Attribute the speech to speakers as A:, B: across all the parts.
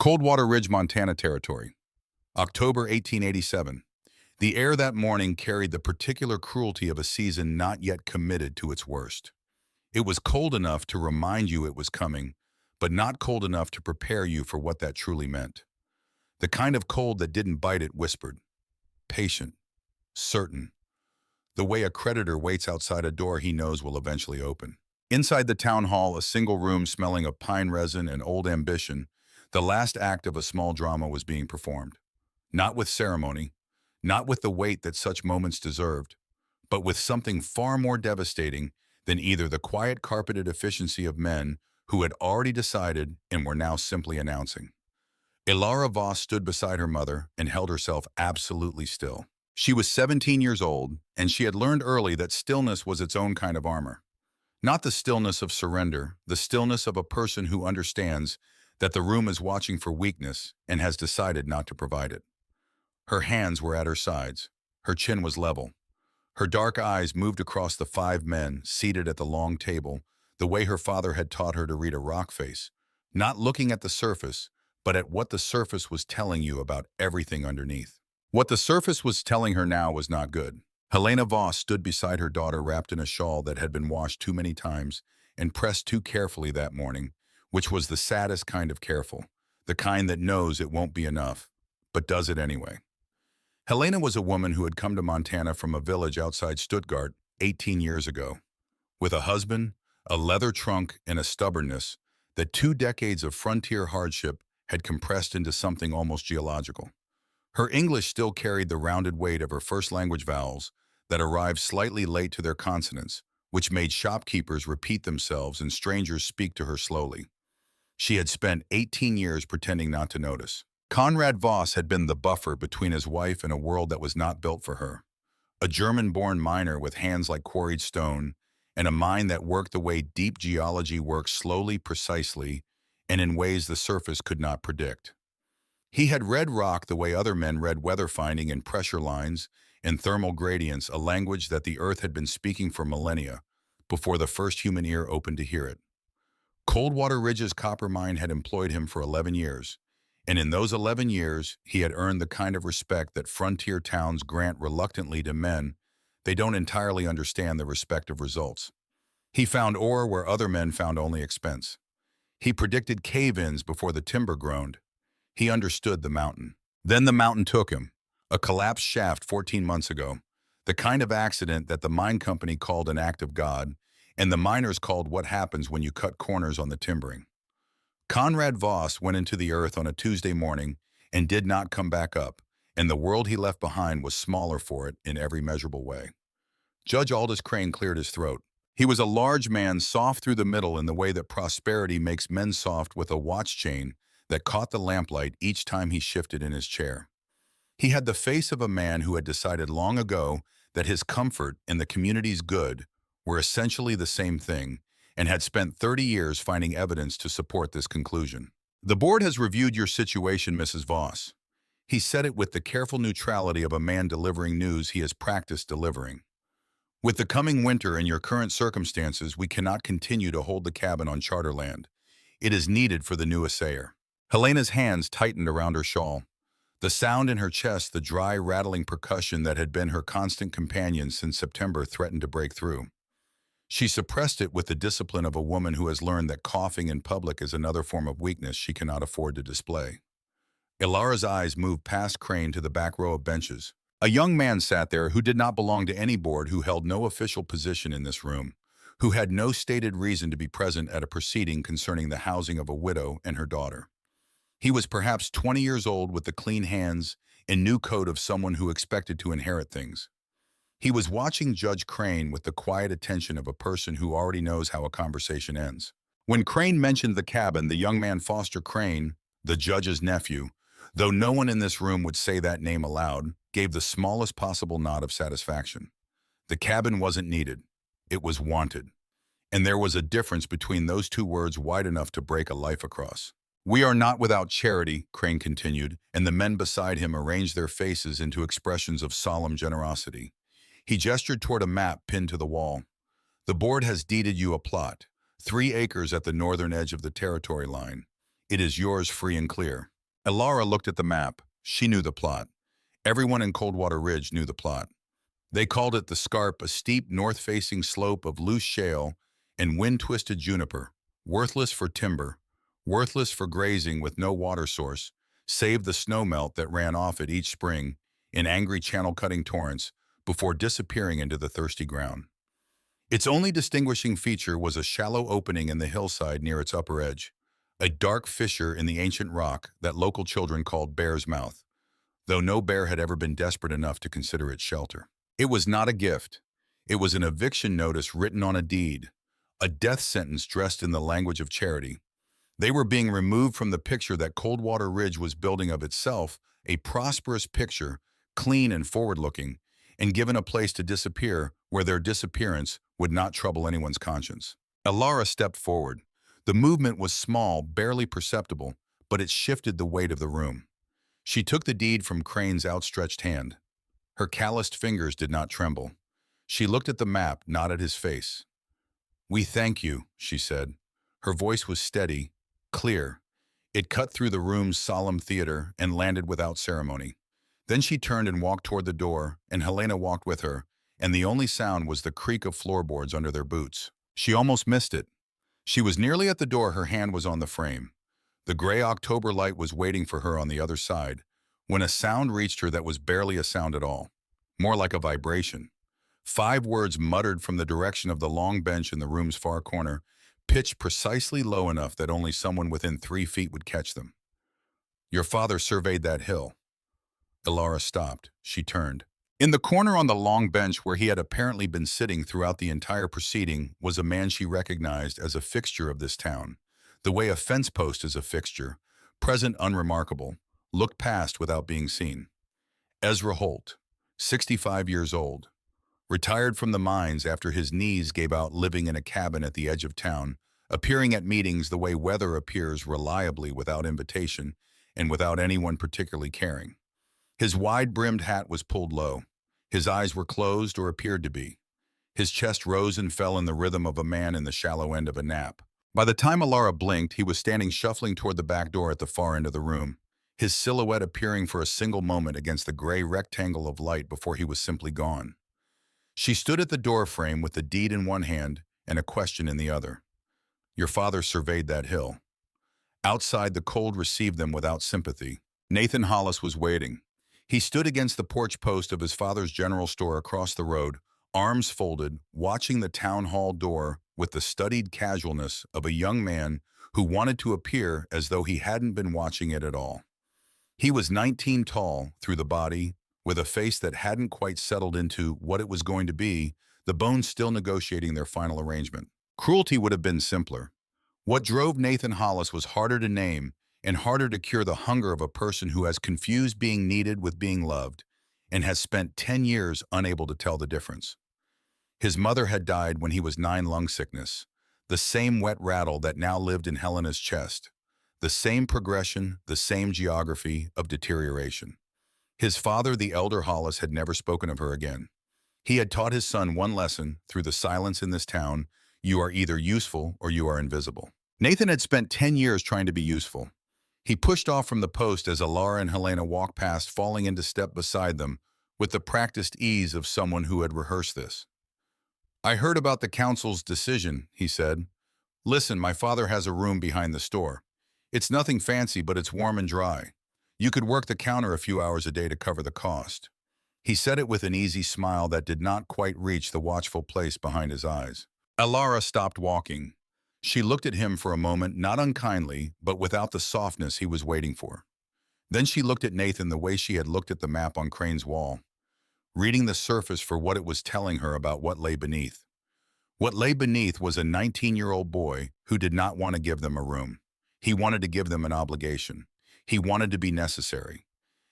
A: Coldwater Ridge, Montana Territory, October 1887. The air that morning carried the particular cruelty of a season not yet committed to its worst. It was cold enough to remind you it was coming, but not cold enough to prepare you for what that truly meant. The kind of cold that didn't bite, it whispered. Patient. Certain. The way a creditor waits outside a door he knows will eventually open. Inside the town hall, a single room smelling of pine resin and old ambition, the last act of a small drama was being performed. Not with ceremony, not with the weight that such moments deserved, but with something far more devastating than either the quiet carpeted efficiency of men who had already decided and were now simply announcing. Ara Voss stood beside her mother and held herself absolutely still. She was 17 years old, and she had learned early that stillness was its own kind of armor. Not the stillness of surrender, the stillness of a person who understands that the room is watching for weakness and has decided not to provide it. Her hands were at her sides. Her chin was level. Her dark eyes moved across the 5 men seated at the long table, the way her father had taught her to read a rock face, not looking at the surface, but at what the surface was telling you about everything underneath. What the surface was telling her now was not good. Helena Voss stood beside her daughter wrapped in a shawl that had been washed too many times and pressed too carefully that morning, which was the saddest kind of careful, the kind that knows it won't be enough, but does it anyway. Helena was a woman who had come to Montana from a village outside Stuttgart 18 years ago, with a husband, a leather trunk, and a stubbornness that 2 decades of frontier hardship had compressed into something almost geological. Her English still carried the rounded weight of her first language vowels that arrived slightly late to their consonants, which made shopkeepers repeat themselves and strangers speak to her slowly. She had spent 18 years pretending not to notice. Conrad Voss had been the buffer between his wife and a world that was not built for her. A German-born miner with hands like quarried stone and a mind that worked the way deep geology works, slowly, precisely, and in ways the surface could not predict. He had read rock the way other men read weather finding and pressure lines and thermal gradients, a language that the earth had been speaking for millennia before the first human ear opened to hear it. Coldwater Ridge's copper mine had employed him for 11 years, and in those 11 years, he had earned the kind of respect that frontier towns grant reluctantly to men. They don't entirely understand the respective results. He found ore where other men found only expense. He predicted cave-ins before the timber groaned. He understood the mountain. Then the mountain took him, a collapsed shaft 14 months ago, the kind of accident that the mine company called an act of God, and the miners called what happens when you cut corners on the timbering. Conrad Voss went into the earth on a Tuesday morning and did not come back up, and the world he left behind was smaller for it in every measurable way. Judge Aldous Crane cleared his throat. He was a large man, soft through the middle in the way that prosperity makes men soft, with a watch chain that caught the lamplight each time he shifted in his chair. He had the face of a man who had decided long ago that his comfort and the community's good were essentially the same thing, and had spent 30 years finding evidence to support this conclusion. The board has reviewed your situation, Mrs. Voss. He said it with the careful neutrality of a man delivering news he has practiced delivering. With the coming winter and your current circumstances, we cannot continue to hold the cabin on charter land. It is needed for the new assayer. Helena's hands tightened around her shawl. The sound in her chest, the dry, rattling percussion that had been her constant companion since September, threatened to break through. She suppressed it with the discipline of a woman who has learned that coughing in public is another form of weakness she cannot afford to display. Ilara's eyes moved past Crane to the back row of benches. A young man sat there who did not belong to any board, who held no official position in this room, who had no stated reason to be present at a proceeding concerning the housing of a widow and her daughter. He was perhaps 20 years old, with the clean hands and new coat of someone who expected to inherit things. He was watching Judge Crane with the quiet attention of a person who already knows how a conversation ends. When Crane mentioned the cabin, the young man Foster Crane, the judge's nephew, though no one in this room would say that name aloud, gave the smallest possible nod of satisfaction. The cabin wasn't needed. It was wanted. And there was a difference between those two words wide enough to break a life across. "We are not without charity," Crane continued, and the men beside him arranged their faces into expressions of solemn generosity. He gestured toward a map pinned to the wall. "The board has deeded you a plot, 3 acres at the northern edge of the territory line. It is yours free and clear. Elara looked at the map. She knew the plot. Everyone in Coldwater Ridge knew the plot. They called it the Scarp, a steep north-facing slope of loose shale and wind-twisted juniper, worthless for timber, worthless for grazing with no water source, save the snowmelt that ran off it each spring in angry channel-cutting torrents before disappearing into the thirsty ground. Its only distinguishing feature was a shallow opening in the hillside near its upper edge, a dark fissure in the ancient rock that local children called Bear's Mouth, though no bear had ever been desperate enough to consider it shelter. It was not a gift. It was an eviction notice written on a deed, a death sentence dressed in the language of charity. They were being removed from the picture that Coldwater Ridge was building of itself, a prosperous picture, clean and forward-looking, and given a place to disappear where their disappearance would not trouble anyone's conscience. Elara stepped forward. The movement was small, barely perceptible, but it shifted the weight of the room. She took the deed from Crane's outstretched hand. Her calloused fingers did not tremble. She looked at the map, not at his face. "We thank you," she said. Her voice was steady, clear. It cut through the room's solemn theater and landed without ceremony. Then she turned and walked toward the door, and Helena walked with her, and the only sound was the creak of floorboards under their boots. She almost missed it. She was nearly at the door, her hand was on the frame. The gray October light was waiting for her on the other side, when a sound reached her that was barely a sound at all, more like a vibration. 5 words muttered from the direction of the long bench in the room's far corner, pitched precisely low enough that only someone within 3 feet would catch them. "Your father surveyed that hill." Elara stopped. She turned. In the corner on the long bench where he had apparently been sitting throughout the entire proceeding was a man she recognized as a fixture of this town, the way a fence post is a fixture, present unremarkable, looked past without being seen. Ezra Holt, 65 years old, retired from the mines after his knees gave out living in a cabin at the edge of town, appearing at meetings the way weather appears reliably without invitation and without anyone particularly caring. His wide-brimmed hat was pulled low. His eyes were closed or appeared to be. His chest rose and fell in the rhythm of a man in the shallow end of a nap. By the time Elara blinked, he was standing shuffling toward the back door at the far end of the room, his silhouette appearing for a single moment against the gray rectangle of light before he was simply gone. She stood at the door frame with the deed in one hand and a question in the other. "Your father surveyed that hill." Outside, the cold received them without sympathy. Nathan Hollis was waiting. He stood against the porch post of his father's general store across the road, arms folded, watching the town hall door with the studied casualness of a young man who wanted to appear as though he hadn't been watching it at all. He was 19 tall through the body, with a face that hadn't quite settled into what it was going to be, the bones still negotiating their final arrangement. Cruelty would have been simpler. What drove Nathan Hollis was harder to name and harder to cure the hunger of a person who has confused being needed with being loved and has spent 10 years unable to tell the difference. His mother had died when he was 9, lung sickness, the same wet rattle that now lived in Helena's chest, the same progression, the same geography of deterioration. His father, the elder Hollis, had never spoken of her again. He had taught his son one lesson through the silence in this town: you are either useful or you are invisible. Nathan had spent 10 years trying to be useful. He pushed off from the post as Elara and Helena walked past, falling into step beside them with the practiced ease of someone who had rehearsed this. "I heard about the council's decision," he said. "Listen, my father has a room behind the store. It's nothing fancy, but it's warm and dry. You could work the counter a few hours a day to cover the cost." He said it with an easy smile that did not quite reach the watchful place behind his eyes. Elara stopped walking. She looked at him for a moment, not unkindly, but without the softness he was waiting for. Then she looked at Nathan the way she had looked at the map on Crane's wall, reading the surface for what it was telling her about what lay beneath. What lay beneath was a 19-year-old boy who did not want to give them a room. He wanted to give them an obligation. He wanted to be necessary.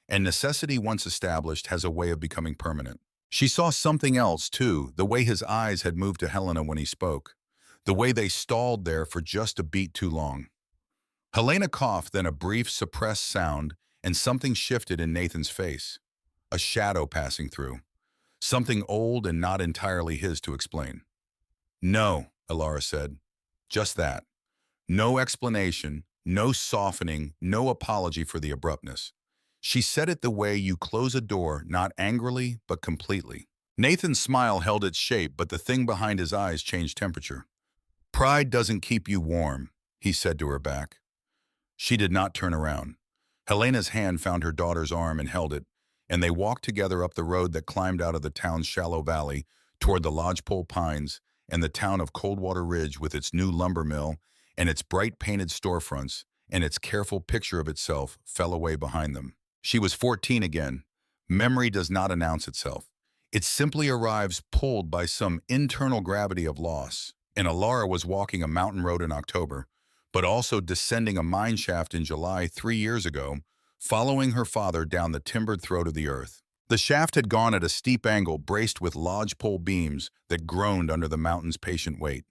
A: And necessity, once established, has a way of becoming permanent. She saw something else, too, the way his eyes had moved to Helena when he spoke, the way they stalled there for just a beat too long. Helena coughed, then a brief, suppressed sound, and something shifted in Nathan's face. A shadow passing through. Something old and not entirely his to explain. "No," Elara said. "Just that. No explanation, No softening, no apology for the abruptness. She said it the way you close a door, not angrily, but completely. Nathan's smile held its shape, but the thing behind his eyes changed temperature. "Pride doesn't keep you warm," he said to her back. She did not turn around. Helena's hand found her daughter's arm and held it, and they walked together up the road that climbed out of the town's shallow valley toward the lodgepole pines and the town of Coldwater Ridge with its new lumber mill and its bright painted storefronts and its careful picture of itself fell away behind them. She was 14 again. Memory does not announce itself. It simply arrives pulled by some internal gravity of loss. And Alara was walking a mountain road in October, but also descending a mine shaft in July 3 years ago, following her father down the timbered throat of the earth. The shaft had gone at a steep angle braced with lodgepole beams that groaned under the mountain's patient weight.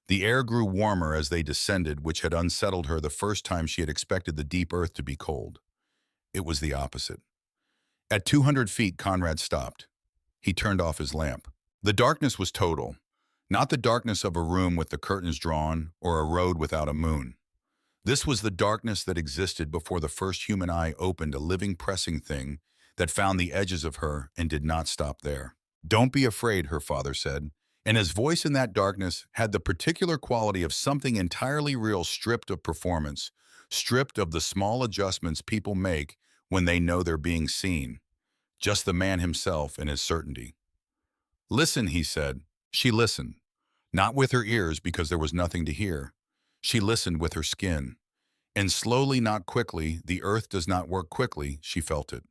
A: The air grew warmer as they descended, which had unsettled her the first time she had expected the deep earth to be cold. It was the opposite. At 200 feet, Conrad stopped. He turned off his lamp. The darkness was total. Not the darkness of a room with the curtains drawn or a road without a moon. This was the darkness that existed before the first human eye opened a living pressing thing that found the edges of her and did not stop there. "Don't be afraid," her father said, and his voice in that darkness had the particular quality of something entirely real, stripped of performance, stripped of the small adjustments people make when they know they're being seen. Just the man himself and his certainty. "Listen," he said. She listened. Not with her ears because there was nothing to hear. She listened with her skin. And slowly, not quickly, the earth does not work quickly, she felt it.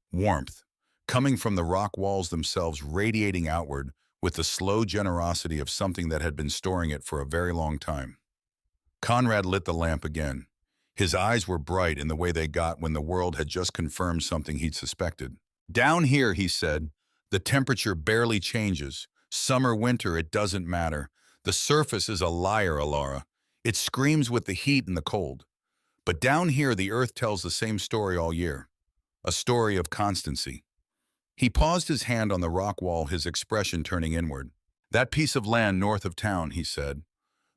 A: Warmth, coming from the rock walls themselves, radiating outward with the slow generosity of something that had been storing it for a very long time. Conrad lit the lamp again. His eyes were bright in the way they got when the world had just confirmed something he'd suspected. "Down here," he said, "the temperature barely changes. Summer, winter, it doesn't matter. The surface is a liar, Alara. It screams with the heat and the cold. But down here, the earth tells the same story all year. A story of constancy." He paused, his hand on the rock wall, his expression turning inward. "That piece of land north of town," he said.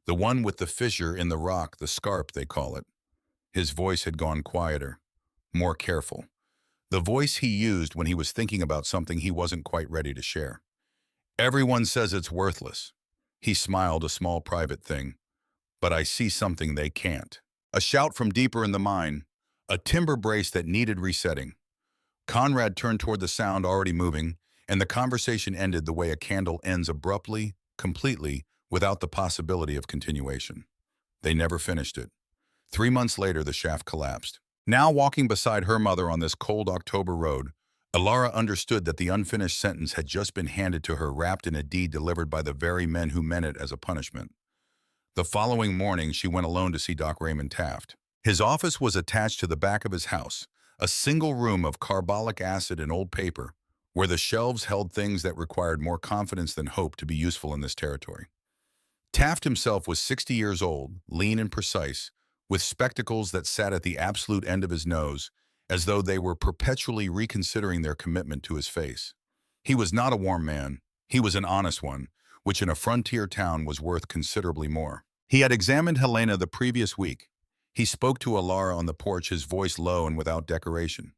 A: "The one with the fissure in the rock, the Scarp, they call it." His voice had gone quieter, more careful. The voice he used when he was thinking about something he wasn't quite ready to share. "Everyone says it's worthless." He smiled, a small private thing. "But I see something they can't." A shout from deeper in the mine, a timber brace that needed resetting. Conrad turned toward the sound, already moving, and the conversation ended the way a candle ends, abruptly, completely, without the possibility of continuation. They never finished it. 3 months later, the shaft collapsed. Now walking beside her mother on this cold October road, Alara understood that the unfinished sentence had just been handed to her, wrapped in a deed delivered by the very men who meant it as a punishment. The following morning, she went alone to see Doc Taft. His office was attached to the back of his house, a single room of carbolic acid and old paper, where the shelves held things that required more confidence than hope to be useful in this territory. Taft himself was 60 years old, lean and precise, with spectacles that sat at the absolute end of his nose, as though they were perpetually reconsidering their commitment to his face. He was not a warm man. He was an honest one, which in a frontier town was worth considerably more. He had examined Helena the previous week. He spoke to Alara on the porch, his voice low and without decoration.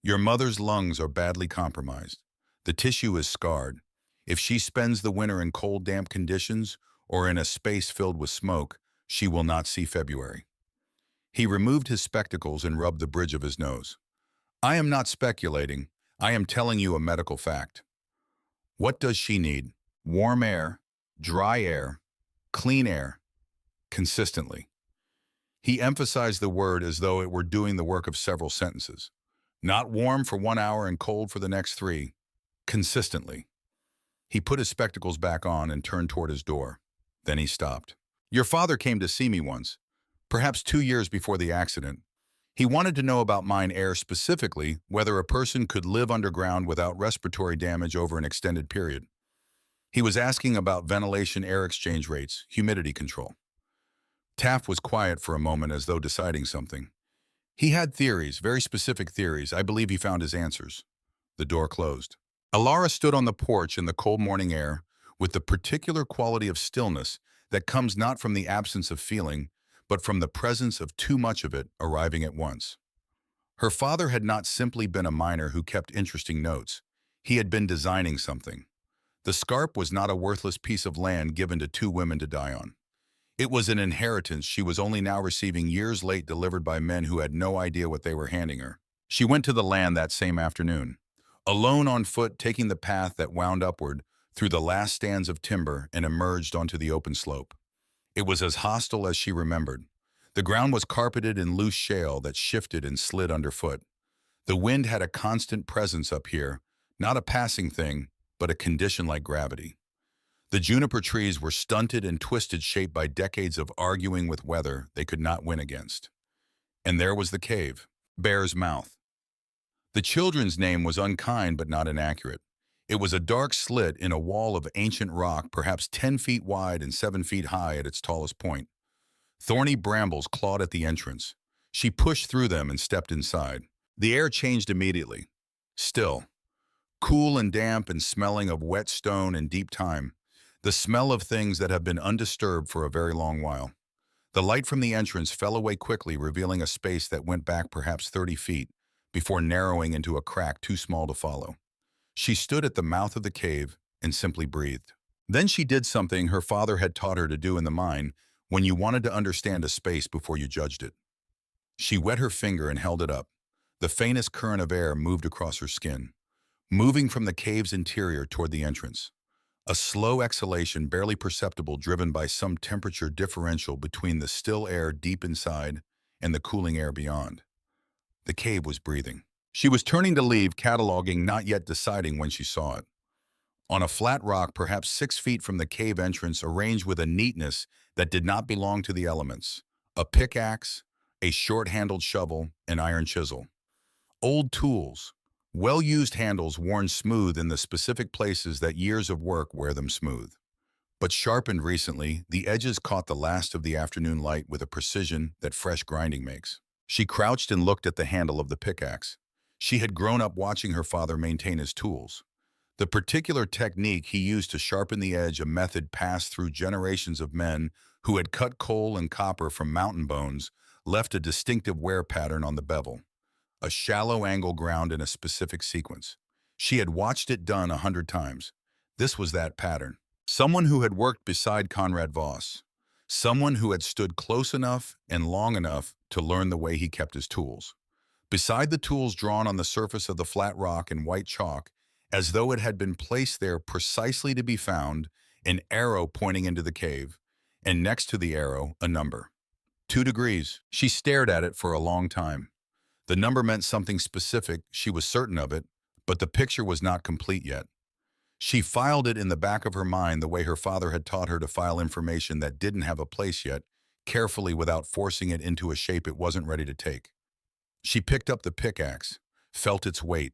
A: "Your mother's lungs are badly compromised. The tissue is scarred. If she spends the winter in cold, damp conditions or in a space filled with smoke, she will not see February." He removed his spectacles and rubbed the bridge of his nose. "I am not speculating. I am telling you a medical fact. What does she need? Warm air, dry air, clean air, consistently." He emphasized the word as though it were doing the work of several sentences. "Not warm for 1 hour and cold for the next 3. Consistently." He put his spectacles back on and turned toward his door. Then he stopped. "Your father came to see me once, perhaps 2 years before the accident. He wanted to know about mine air, specifically whether a person could live underground without respiratory damage over an extended period. He was asking about ventilation, air exchange rates, humidity control." Taft was quiet for a moment, as though deciding something. "He had theories, very specific theories. I believe he found his answers." The door closed. Alara stood on the porch in the cold morning air, with the particular quality of stillness that comes not from the absence of feeling, but from the presence of too much of it arriving at once. Her father had not simply been a miner who kept interesting notes. He had been designing something. The Scarp was not a worthless piece of land given to two women to die on. It was an inheritance she was only now receiving years late, delivered by men who had no idea what they were handing her. She went to the land that same afternoon, alone on foot, taking the path that wound upward through the last stands of timber and emerged onto the open slope. It was as hostile as she remembered. The ground was carpeted in loose shale that shifted and slid underfoot. The wind had a constant presence up here, not a passing thing, but a condition like gravity. The juniper trees were stunted and twisted, shaped by decades of arguing with weather they could not win against. And there was the cave, Bear's Mouth. The children's name was unkind but not inaccurate. It was a dark slit in a wall of ancient rock, perhaps 10 feet wide and 7 feet high at its tallest point. Thorny brambles clawed at the entrance. She pushed through them and stepped inside. The air changed immediately. Still, cool and damp and smelling of wet stone and deep time, the smell of things that have been undisturbed for a very long while. The light from the entrance fell away quickly, revealing a space that went back perhaps 30 feet, before narrowing into a crack too small to follow. She stood at the mouth of the cave and simply breathed. Then she did something her father had taught her to do in the mine when you wanted to understand a space before you judged it. She wet her finger and held it up. The faintest current of air moved across her skin, moving from the cave's interior toward the entrance. A slow exhalation, barely perceptible, driven by some temperature differential between the still air deep inside and the cooling air beyond. The cave was breathing. She was turning to leave, cataloging, not yet deciding when she saw it. On a flat rock, perhaps 6 feet from the cave entrance, arranged with a neatness that did not belong to the elements, a pickaxe, a short-handled shovel, an iron chisel. Old tools, well-used handles worn smooth in the specific places that years of work wear them smooth. But sharpened recently, the edges caught the last of the afternoon light with a precision that fresh grinding makes. She crouched and looked at the handle of the pickaxe. She had grown up watching her father maintain his tools. The particular technique he used to sharpen the edge, a method passed through generations of men who had cut coal and copper from mountain bones, left a distinctive wear pattern on the bevel. A shallow angle ground in a specific sequence. She had watched it done 100 times. This was that pattern. Someone who had worked beside Conrad Voss. Someone who had stood close enough and long enough to learn the way he kept his tools. Beside the tools drawn on the surface of the flat rock in white chalk, as though it had been placed there precisely to be found, an arrow pointing into the cave, and next to the arrow, a number. 2 degrees. She stared at it for a long time. The number meant something specific, she was certain of it, but the picture was not complete yet. She filed it in the back of her mind the way her father had taught her to file information that didn't have a place yet, carefully without forcing it into a shape it wasn't ready to take. She picked up the pickaxe, felt its weight.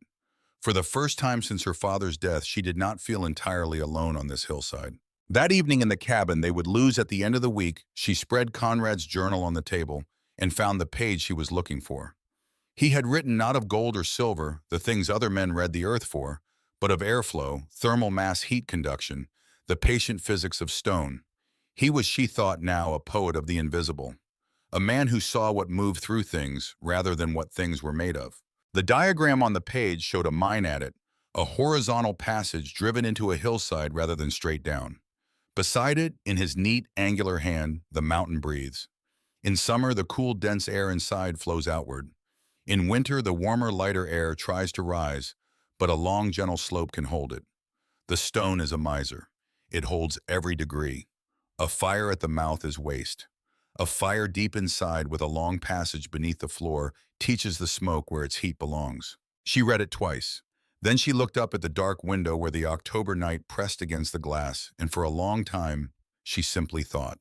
A: For the first time since her father's death, she did not feel entirely alone on this hillside. That evening in the cabin they would lose at the end of the week, she spread Conrad's journal on the table and found the page she was looking for. He had written not of gold or silver, the things other men read the earth for, but of airflow, thermal mass heat conduction, the patient physics of stone. He was, she thought now, a poet of the invisible, a man who saw what moved through things rather than what things were made of. The diagram on the page showed a mine at it, a horizontal passage driven into a hillside rather than straight down. Beside it, in his neat, angular hand, the mountain breathes. In summer, the cool, dense air inside flows outward. In winter, the warmer, lighter air tries to rise, but a long, gentle slope can hold it. The stone is a miser. It holds every degree. A fire at the mouth is waste. A fire deep inside with a long passage beneath the floor teaches the smoke where its heat belongs. She read it twice. Then she looked up at the dark window where the October night pressed against the glass, and for a long time, she simply thought.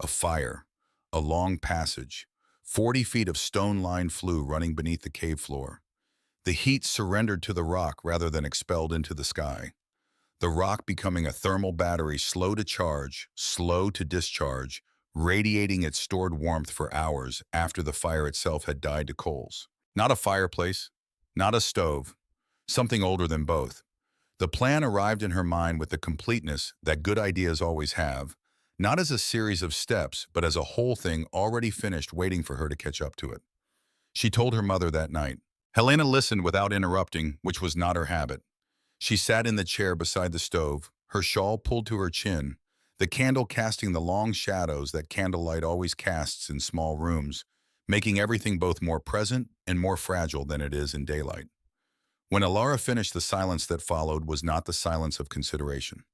A: A fire. A long passage. 40 feet of stone-lined flue running beneath the cave floor. The heat surrendered to the rock rather than expelled into the sky. The rock becoming a thermal battery, slow to charge, slow to discharge, radiating its stored warmth for hours after the fire itself had died to coals. Not a fireplace, not a stove, something older than both. The plan arrived in her mind with the completeness that good ideas always have, not as a series of steps, but as a whole thing already finished waiting for her to catch up to it. She told her mother that night. Helena listened without interrupting, which was not her habit. She sat in the chair beside the stove, her shawl pulled to her chin, the candle casting the long shadows that candlelight always casts in small rooms, making everything both more present and more fragile than it is in daylight. When Alara finished, the silence that followed was not the silence of consideration.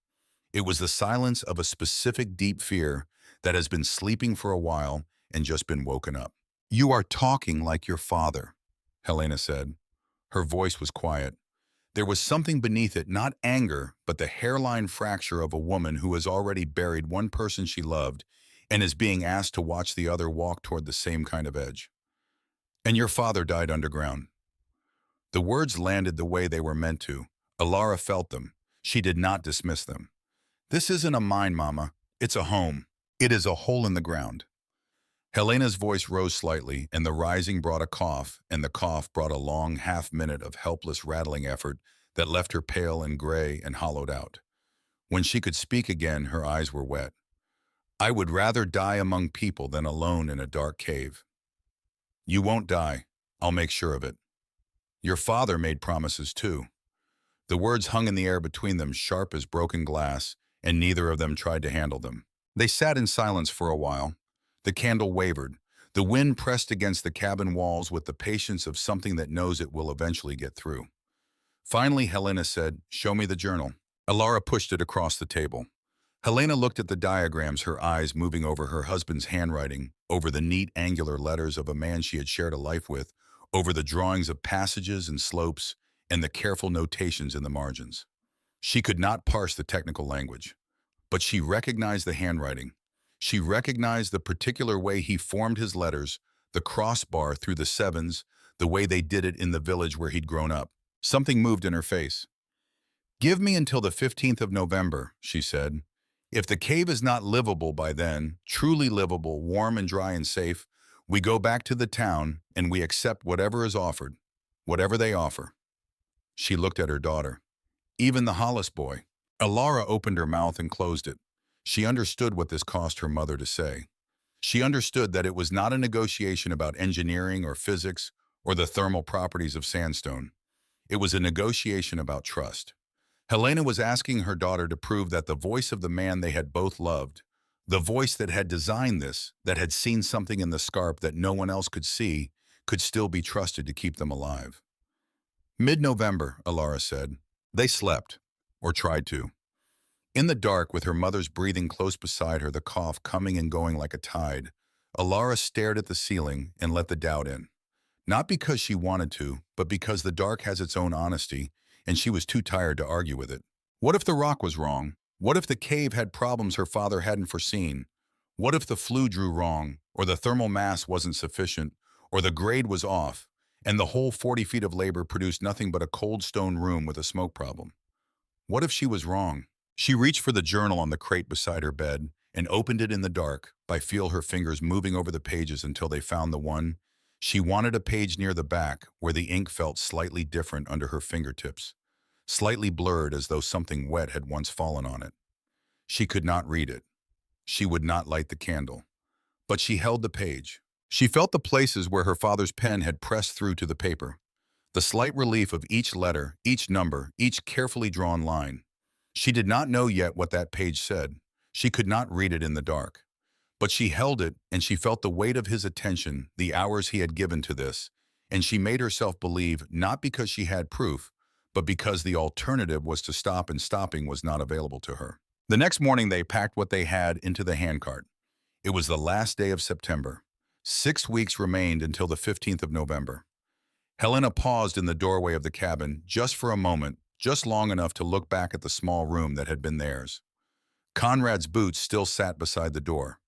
A: It was the silence of a specific deep fear that has been sleeping for a while and just been woken up. "You are talking like your father," Helena said. Her voice was quiet. There was something beneath it, not anger, but the hairline fracture of a woman who has already buried one person she loved and is being asked to watch the other walk toward the same kind of edge. "And your father died underground." The words landed the way they were meant to. Alara felt them. She did not dismiss them. "This isn't a mine, Mama. It's a home. It is a hole in the ground." Helena's voice rose slightly, and the rising brought a cough, and the cough brought a long half-minute of helpless rattling effort that left her pale and gray and hollowed out. When she could speak again, her eyes were wet. "I would rather die among people than alone in a dark cave." "You won't die. I'll make sure of it. Your father made promises too." The words hung in the air between them, sharp as broken glass, and neither of them tried to handle them. They sat in silence for a while. The candle wavered. The wind pressed against the cabin walls with the patience of something that knows it will eventually get through. Finally, Helena said, "Show me the journal." Alara pushed it across the table. Helena looked at the diagrams, her eyes moving over her husband's handwriting, over the neat angular letters of a man she had shared a life with, over the drawings of passages and slopes, and the careful notations in the margins. She could not parse the technical language, but she recognized the handwriting. She recognized the particular way he formed his letters, the crossbar through the sevens, the way they did it in the village where he'd grown up. Something moved in her face. "Give me until the 15th of November, she said. "If the cave is not livable by then, truly livable, warm and dry and safe, we go back to the town and we accept whatever is offered, whatever they offer." She looked at her daughter. "Even the Hollis boy." Alara opened her mouth and closed it. She understood what this cost her mother to say. She understood that it was not a negotiation about engineering or physics or the thermal properties of sandstone. It was a negotiation about trust. Helena was asking her daughter to prove that the voice of the man they had both loved, the voice that had designed this, that had seen something in the Scarp that no one else could see, could still be trusted to keep them alive. "Mid-November," Alara said. They slept, or tried to. In the dark, with her mother's breathing close beside her, the cough coming and going like a tide, Alara stared at the ceiling and let the doubt in. Not because she wanted to, but because the dark has its own honesty, and she was too tired to argue with it. What if the rock was wrong? What if the cave had problems her father hadn't foreseen? What if the flue drew wrong, or the thermal mass wasn't sufficient, or the grade was off, and the whole 40 feet of labor produced nothing but a cold stone room with a smoke problem? What if she was wrong? She reached for the journal on the crate beside her bed and opened it in the dark, by feel her fingers moving over the pages until they found the one. She wanted a page near the back where the ink felt slightly different under her fingertips, slightly blurred as though something wet had once fallen on it. She could not read it. She would not light the candle. But she held the page. She felt the places where her father's pen had pressed through to the paper, the slight relief of each letter, each number, each carefully drawn line. She did not know yet what that page said. She could not read it in the dark. But she held it, and she felt the weight of his attention, the hours he had given to this, and she made herself believe, not because she had proof, but because the alternative was to stop, and stopping was not available to her. The next morning they packed what they had into the handcart. It was the last day of September. 6 weeks remained until the 15th of November. Helena paused in the doorway of the cabin, just for a moment, just long enough to look back at the small room that had been theirs. Conrad's boots still sat beside the door.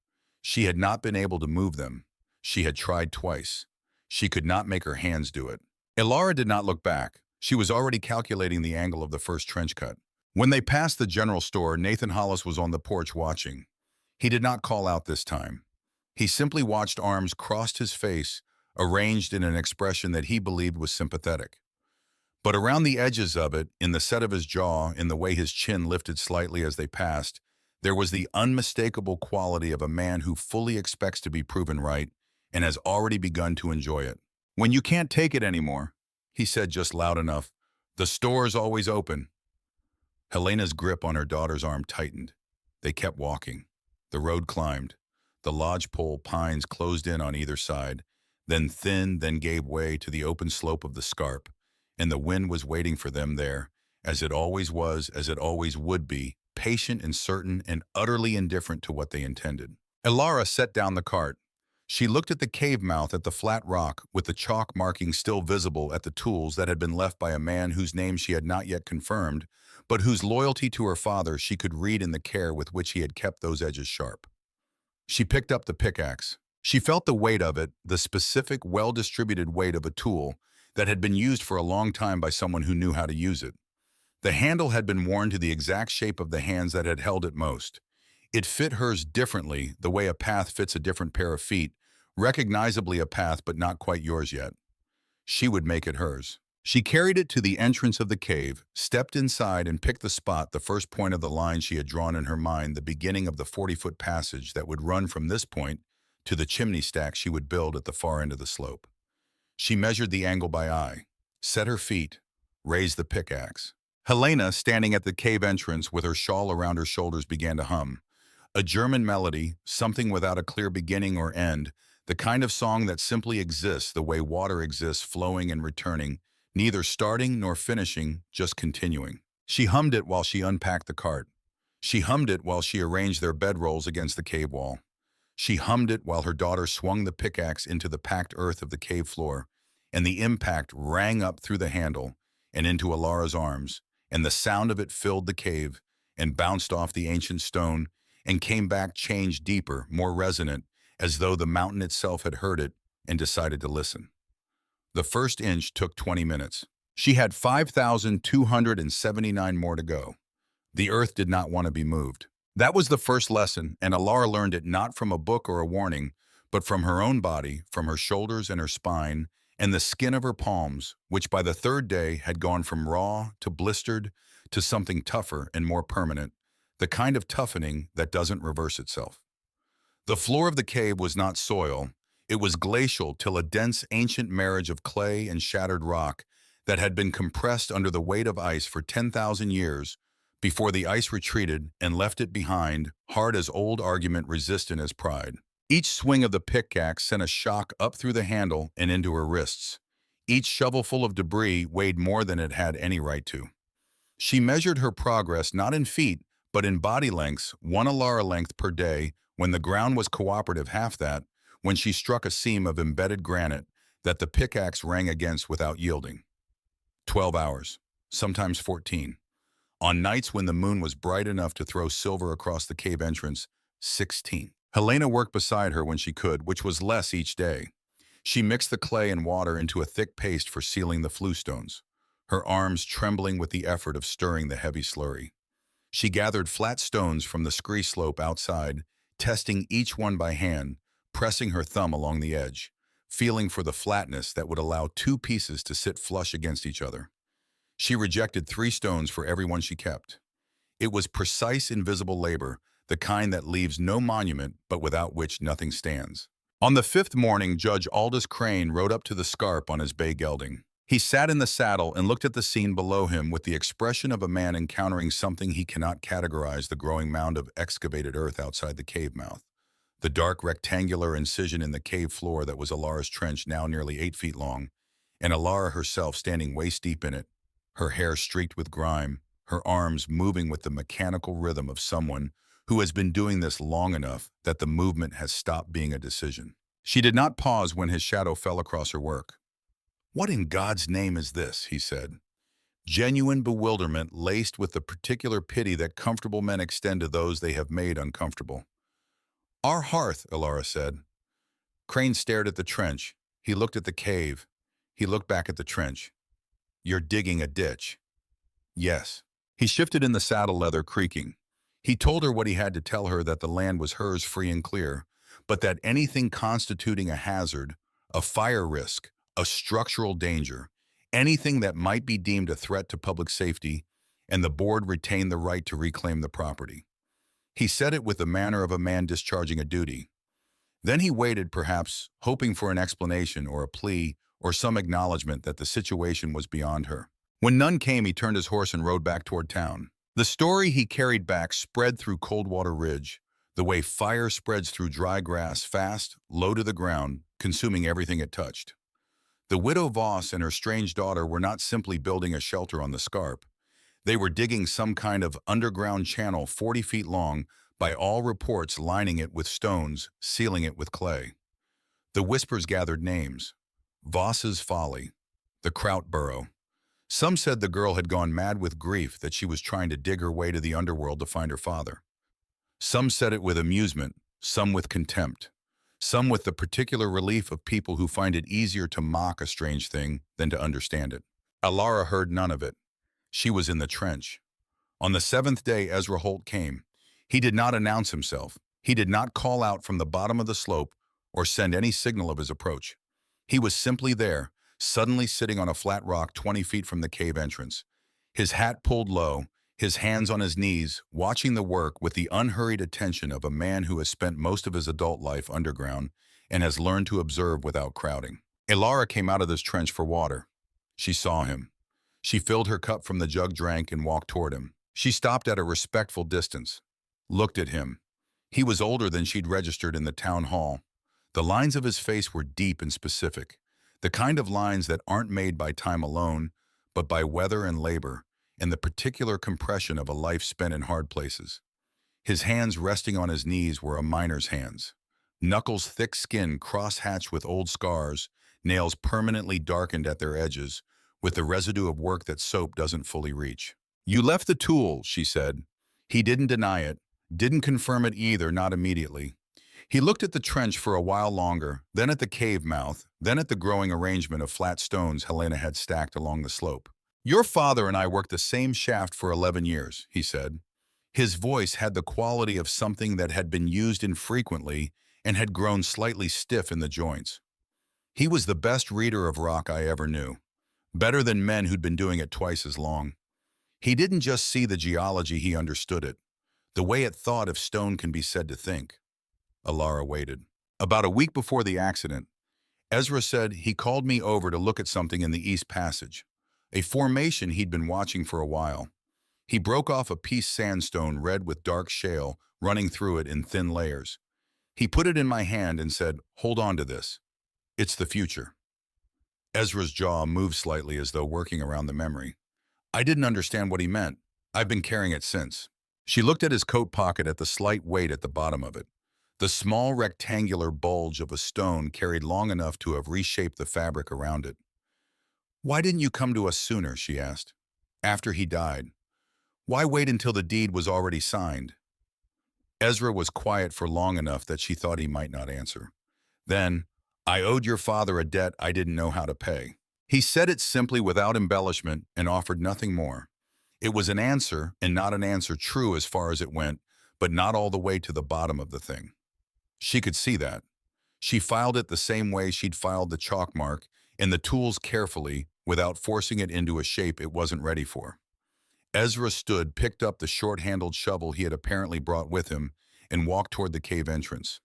A: She had not been able to move them. She had tried twice. She could not make her hands do it. Alara did not look back. She was already calculating the angle of the first trench cut. When they passed the general store, Nathan Hollis was on the porch watching. He did not call out this time. He simply watched, arms crossed, his face arranged in an expression that he believed was sympathetic. But around the edges of it, in the set of his jaw, in the way his chin lifted slightly as they passed, There was the unmistakable quality of a man who fully expects to be proven right and has already begun to enjoy it. "When you can't take it anymore," he said just loud enough, "the store's always open." Helena's grip on her daughter's arm tightened. They kept walking. The road climbed. The lodgepole pines closed in on either side, then thinned, then gave way to the open slope of the Scarp, and the wind was waiting for them there, as it always was, as it always would be, patient and certain and utterly indifferent to what they intended. Elara set down the cart. She looked at the cave mouth, at the flat rock, with the chalk marking still visible, at the tools that had been left by a man whose name she had not yet confirmed, but whose loyalty to her father she could read in the care with which he had kept those edges sharp. She picked up the pickaxe. She felt the weight of it, the specific, well-distributed weight of a tool that had been used for a long time by someone who knew how to use it. The handle had been worn to the exact shape of the hands that had held it most. It fit hers differently, the way a path fits a different pair of feet, recognizably a path but not quite yours yet. She would make it hers. She carried it to the entrance of the cave, stepped inside and picked the spot, the first point of the line she had drawn in her mind, the beginning of the 40-foot passage that would run from this point to the chimney stack she would build at the far end of the slope. She measured the angle by eye, set her feet, raised the pickaxe. Helena, standing at the cave entrance with her shawl around her shoulders, began to hum. A German melody, something without a clear beginning or end, the kind of song that simply exists the way water exists, flowing and returning, neither starting nor finishing, just continuing. She hummed it while she unpacked the cart. She hummed it while she arranged their bedrolls against the cave wall. She hummed it while her daughter swung the pickaxe into the packed earth of the cave floor, and the impact rang up through the handle and into Alara's arms, and the sound of it filled the cave and bounced off the ancient stone and came back changed deeper, more resonant, as though the mountain itself had heard it and decided to listen. The first inch took 20 minutes. She had 5,279 more to go. The earth did not want to be moved. That was the first lesson, and Alara learned it not from a book or a warning, but from her own body, from her shoulders and her spine, and the skin of her palms, which by the third day had gone from raw to blistered to something tougher and more permanent, the kind of toughening that doesn't reverse itself. The floor of the cave was not soil. It was glacial till a dense ancient marriage of clay and shattered rock that had been compressed under the weight of ice for 10,000 years before the ice retreated and left it behind, hard as old argument, resistant as pride. Each swing of the pickaxe sent a shock up through the handle and into her wrists. Each shovelful of debris weighed more than it had any right to. She measured her progress not in feet, but in body lengths, 1 Alara length per day, when the ground was cooperative, half that, when she struck a seam of embedded granite that the pickaxe rang against without yielding. 12 hours, sometimes 14. On nights when the moon was bright enough to throw silver across the cave entrance, 16. Helena worked beside her when she could, which was less each day. She mixed the clay and water into a thick paste for sealing the flue stones, her arms trembling with the effort of stirring the heavy slurry. She gathered flat stones from the scree slope outside, testing each one by hand, pressing her thumb along the edge, feeling for the flatness that would allow 2 pieces to sit flush against each other. She rejected 3 stones for every one she kept. It was precise, invisible labor, the kind that leaves no monument but without which nothing stands. On the 5th morning, Judge Aldous Crane rode up to the Scarp on his bay gelding. He sat in the saddle and looked at the scene below him with the expression of a man encountering something he cannot categorize: the growing mound of excavated earth outside the cave mouth. The dark rectangular incision in the cave floor that was Alara's trench, now nearly 8 feet long, and Alara herself standing waist-deep in it, her hair streaked with grime, her arms moving with the mechanical rhythm of someone who has been doing this long enough that the movement has stopped being a decision. She did not pause when his shadow fell across her work. "What in God's name is this?" he said. Genuine bewilderment laced with the particular pity that comfortable men extend to those they have made uncomfortable. "Our hearth," Alara said. Crane stared at the trench. He looked at the cave. He looked back at the trench. "You're digging a ditch." "Yes." He shifted in the saddle leather, creaking. He told her what he had to tell her, that the land was hers free and clear, but that anything constituting a hazard, a fire risk, a structural danger, anything that might be deemed a threat to public safety, and the board retained the right to reclaim the property. He said it with the manner of a man discharging a duty. Then he waited, perhaps, hoping for an explanation or a plea or some acknowledgement that the situation was beyond her. When none came, he turned his horse and rode back toward town. The story he carried back spread through Coldwater Ridge, the way fire spreads through dry grass, fast, low to the ground, consuming everything it touched. The widow Voss and her strange daughter were not simply building a shelter on the Scarp. They were digging some kind of underground channel 40 feet long, by all reports lining it with stones, sealing it with clay. The whispers gathered names. Voss's Folly, the Kraut Burrow. Some said the girl had gone mad with grief that she was trying to dig her way to the underworld to find her father. Some said it with amusement, some with contempt, some with the particular relief of people who find it easier to mock a strange thing than to understand it. Alara heard none of it. She was in the trench. On the seventh day, Ezra Holt came. He did not announce himself. He did not call out from the bottom of the slope or send any signal of his approach. He was simply there, suddenly sitting on a flat rock 20 feet from the cave entrance. His hat pulled low, his hands on his knees, watching the work with the unhurried attention of a man who has spent most of his adult life underground and has learned to observe without crowding. Alara came out of this trench for water. She saw him. She filled her cup from the jug, drank, and walked toward him. She stopped at a respectful distance, looked at him. He was older than she'd registered in the town hall. The lines of his face were deep and specific, the kind of lines that aren't made by time alone, but by weather and labor, and the particular compression of a life spent in hard places. His hands resting on his knees were a miner's hands. Knuckles, thick skin, cross-hatched with old scars, nails permanently darkened at their edges, with the residue of work that soap doesn't fully reach. "You left the tool," she said. He didn't deny it, didn't confirm it either, not immediately. He looked at the trench for a while longer, then at the cave mouth, then at the growing arrangement of flat stones Helena had stacked along the slope. "Your father and I worked the same shaft for 11 years, he said. His voice had the quality of something that had been used infrequently and had grown slightly stiff in the joints. He was the best reader of rock I ever knew, better than men who'd been doing it twice as long. He didn't just see the geology, he understood it, the way it thought if stone can be said to think." Alara waited. "About a week before the accident, Ezra said he called me over to look at something in the East Passage, a formation he'd been watching for a while. He broke off a piece sandstone red with dark shale running through it in thin layers. He put it in my hand and said, 'Hold on to this. It's the future.'" Ezra's jaw moved slightly as though working around the memory. "I didn't understand what he meant. I've been carrying it since." She looked at his coat pocket, at the slight weight at the bottom of it. The small rectangular bulge of a stone carried long enough to have reshaped the fabric around it. "Why didn't you come to us sooner?" she asked. "After he died. Why wait until the deed was already signed?" Ezra was quiet for long enough that she thought he might not answer. Then, "I owed your father a debt I didn't know how to pay." He said it simply, without embellishment, and offered nothing more. It was an answer, and not an answer true as far as it went, but not all the way to the bottom of the thing. She could see that. She filed it the same way she'd filed the chalk mark, and the tools carefully, without forcing it into a shape it wasn't ready for. Ezra stood, picked up the short-handled shovel he had apparently brought with him, and walked toward the cave entrance.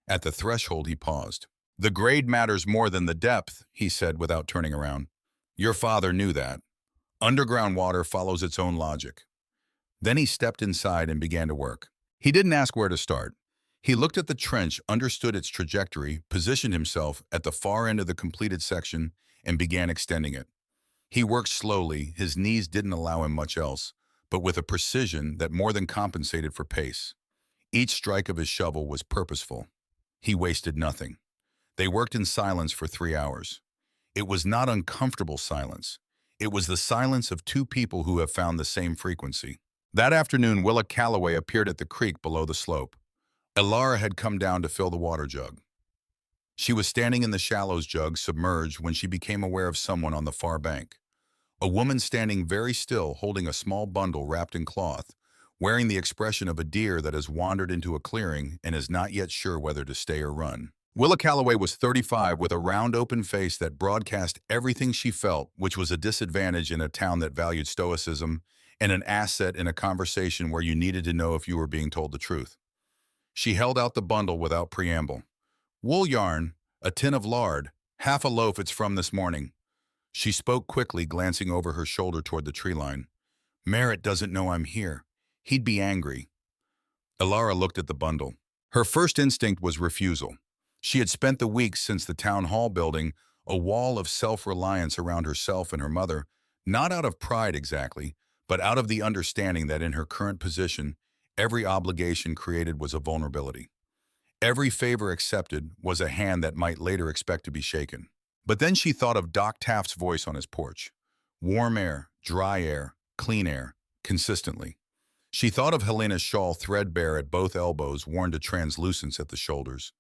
A: At the threshold, he paused. "The grade matters more than the depth," he said without turning around. "Your father knew that. Underground water follows its own logic." Then he stepped inside and began to work. He didn't ask where to start. He looked at the trench, understood its trajectory, positioned himself at the far end of the completed section, and began extending it. He worked slowly, his knees didn't allow him much else, but with a precision that more than compensated for pace. Each strike of his shovel was purposeful. He wasted nothing. They worked in silence for 3 hours. It was not uncomfortable silence. It was the silence of two people who have found the same frequency. That afternoon, Willa Callaway appeared at the creek below the slope. Alara had come down to fill the water jug. She was standing in the shallows jug, submerged, when she became aware of someone on the far bank. A woman standing very still, holding a small bundle wrapped in cloth, wearing the expression of a deer that has wandered into a clearing and is not yet sure whether to stay or run. Willa Callaway was 35, with a round, open face that broadcast everything she felt, which was a disadvantage in a town that valued stoicism and an asset in a conversation where you needed to know if you were being told the truth. She held out the bundle without preamble. Wool yarn, a tin of lard, half a loaf it's from this morning. She spoke quickly, glancing over her shoulder toward the tree line. Merritt doesn't know I'm here. He'd be angry. Elara looked at the bundle. Her first instinct was refusal. She had spent the weeks since the town hall building a wall of self-reliance around herself and her mother, not out of pride exactly, but out of the understanding that in her current position, every obligation created was a vulnerability. Every favor accepted was a hand that might later expect to be shaken. But then she thought of Doc Taft's voice on his porch. Warm air, dry air, clean air, consistently. She thought of Helena's shawl threadbare at both elbows, worn to translucence at the shoulders.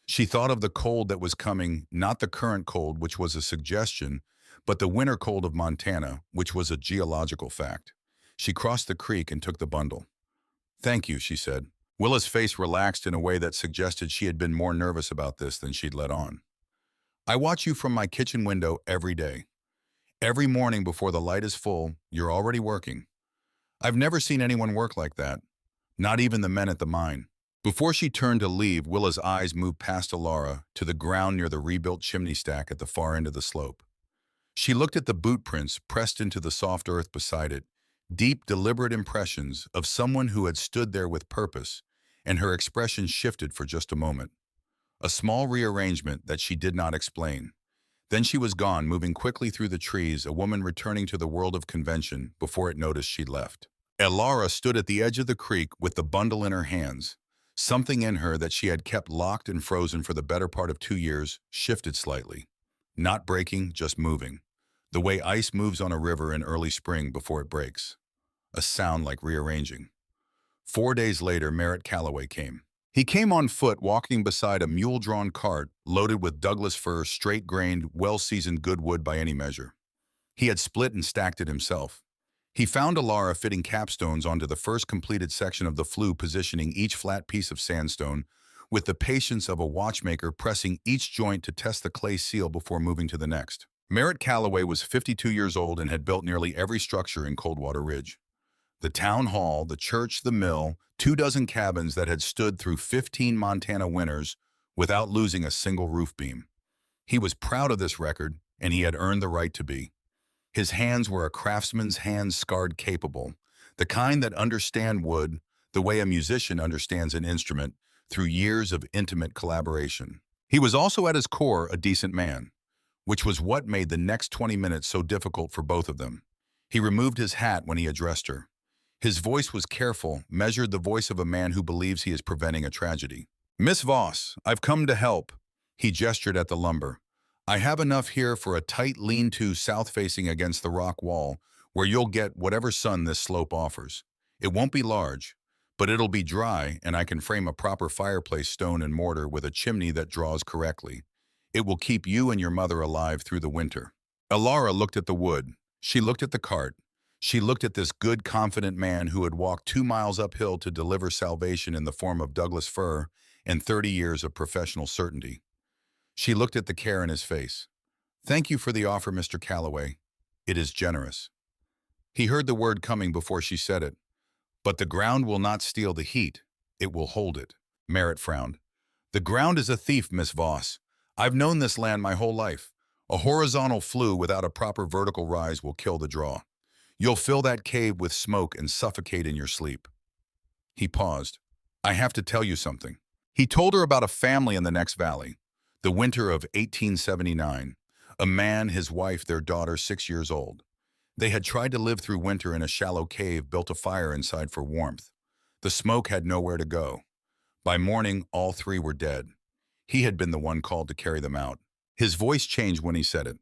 A: She thought of the cold that was coming, not the current cold, which was a suggestion, but the winter cold of Montana, which was a geological fact. She crossed the creek and took the bundle. Thank you, she said. Willa's face relaxed in a way that suggested she had been more nervous about this than she'd let on. I watch you from my kitchen window every day. Every morning before the light is full, you're already working. I've never seen anyone work like that, not even the men at the mine. Before she turned to leave, Willa's eyes moved past Elara to the ground near the rebuilt chimney stack at the far end of the slope. She looked at the boot prints pressed into the soft earth beside it, deep, deliberate impressions of someone who had stood there with purpose, and her expression shifted for just a moment. A small rearrangement that she did not explain. Then she was gone, moving quickly through the trees, a woman returning to the world of convention before it noticed she'd left. Elara stood at the edge of the creek with the bundle in her hands. Something in her that she had kept locked and frozen for the better part of 2 years shifted slightly. Not breaking, just moving. The way ice moves on a river in early spring before it breaks. A sound like rearranging. 4 days later, Merritt Callaway came. He came on foot, walking beside a mule-drawn cart loaded with Douglas fir, straight-grained, well-seasoned good wood by any measure. He had split and stacked it himself. He found Elara fitting capstones onto the first completed section of the flue, positioning each flat piece of sandstone with the patience of a watchmaker, pressing each joint to test the clay seal before moving to the next. Merritt Callaway was 52 years old and had built nearly every structure in Coldwater Ridge. The town hall, the church, the mill, 24 cabins that had stood through 15 Montana winters without losing a single roof beam. He was proud of this record, and he had earned the right to be. His hands were a craftsman's hands, scarred capable, the kind that understand wood the way a musician understands an instrument through years of intimate collaboration. He was also at his core a decent man, which was what made the next 20 minutes so difficult for both of them. He removed his hat when he addressed her. His voice was careful, measured, the voice of a man who believes he is preventing a tragedy. Miss Voss, I've come to help. He gestured at the lumber. I have enough here for a tight lean-to south-facing against the rock wall, where you'll get whatever sun this slope offers. It won't be large, but it'll be dry, and I can frame a proper fireplace, stone and mortar, with a chimney that draws correctly. It will keep you and your mother alive through the winter. Elara looked at the wood. She looked at the cart. She looked at this good, confident man who had walked 2 miles uphill to deliver salvation in the form of Douglas fir and 30 years of professional certainty. She looked at the care in his face. Thank you for the offer, Mr. Callaway. It is generous. He heard the word coming before she said it. But the ground will not steal the heat. It will hold it. Merritt frowned. The ground is a thief, Miss Voss. I've known this land my whole life. A horizontal flue without a proper vertical rise will kill the draw. You'll fill that cave with smoke and suffocate in your sleep. He paused. I have to tell you something. He told her about a family in the next valley. The winter of 1879. A man, his wife, their daughter, 6 years old. They had tried to live through winter in a shallow cave, built a fire inside for warmth. The smoke had nowhere to go. By morning, all 3 were dead. He had been the one called to carry them out. His voice changed when he said it.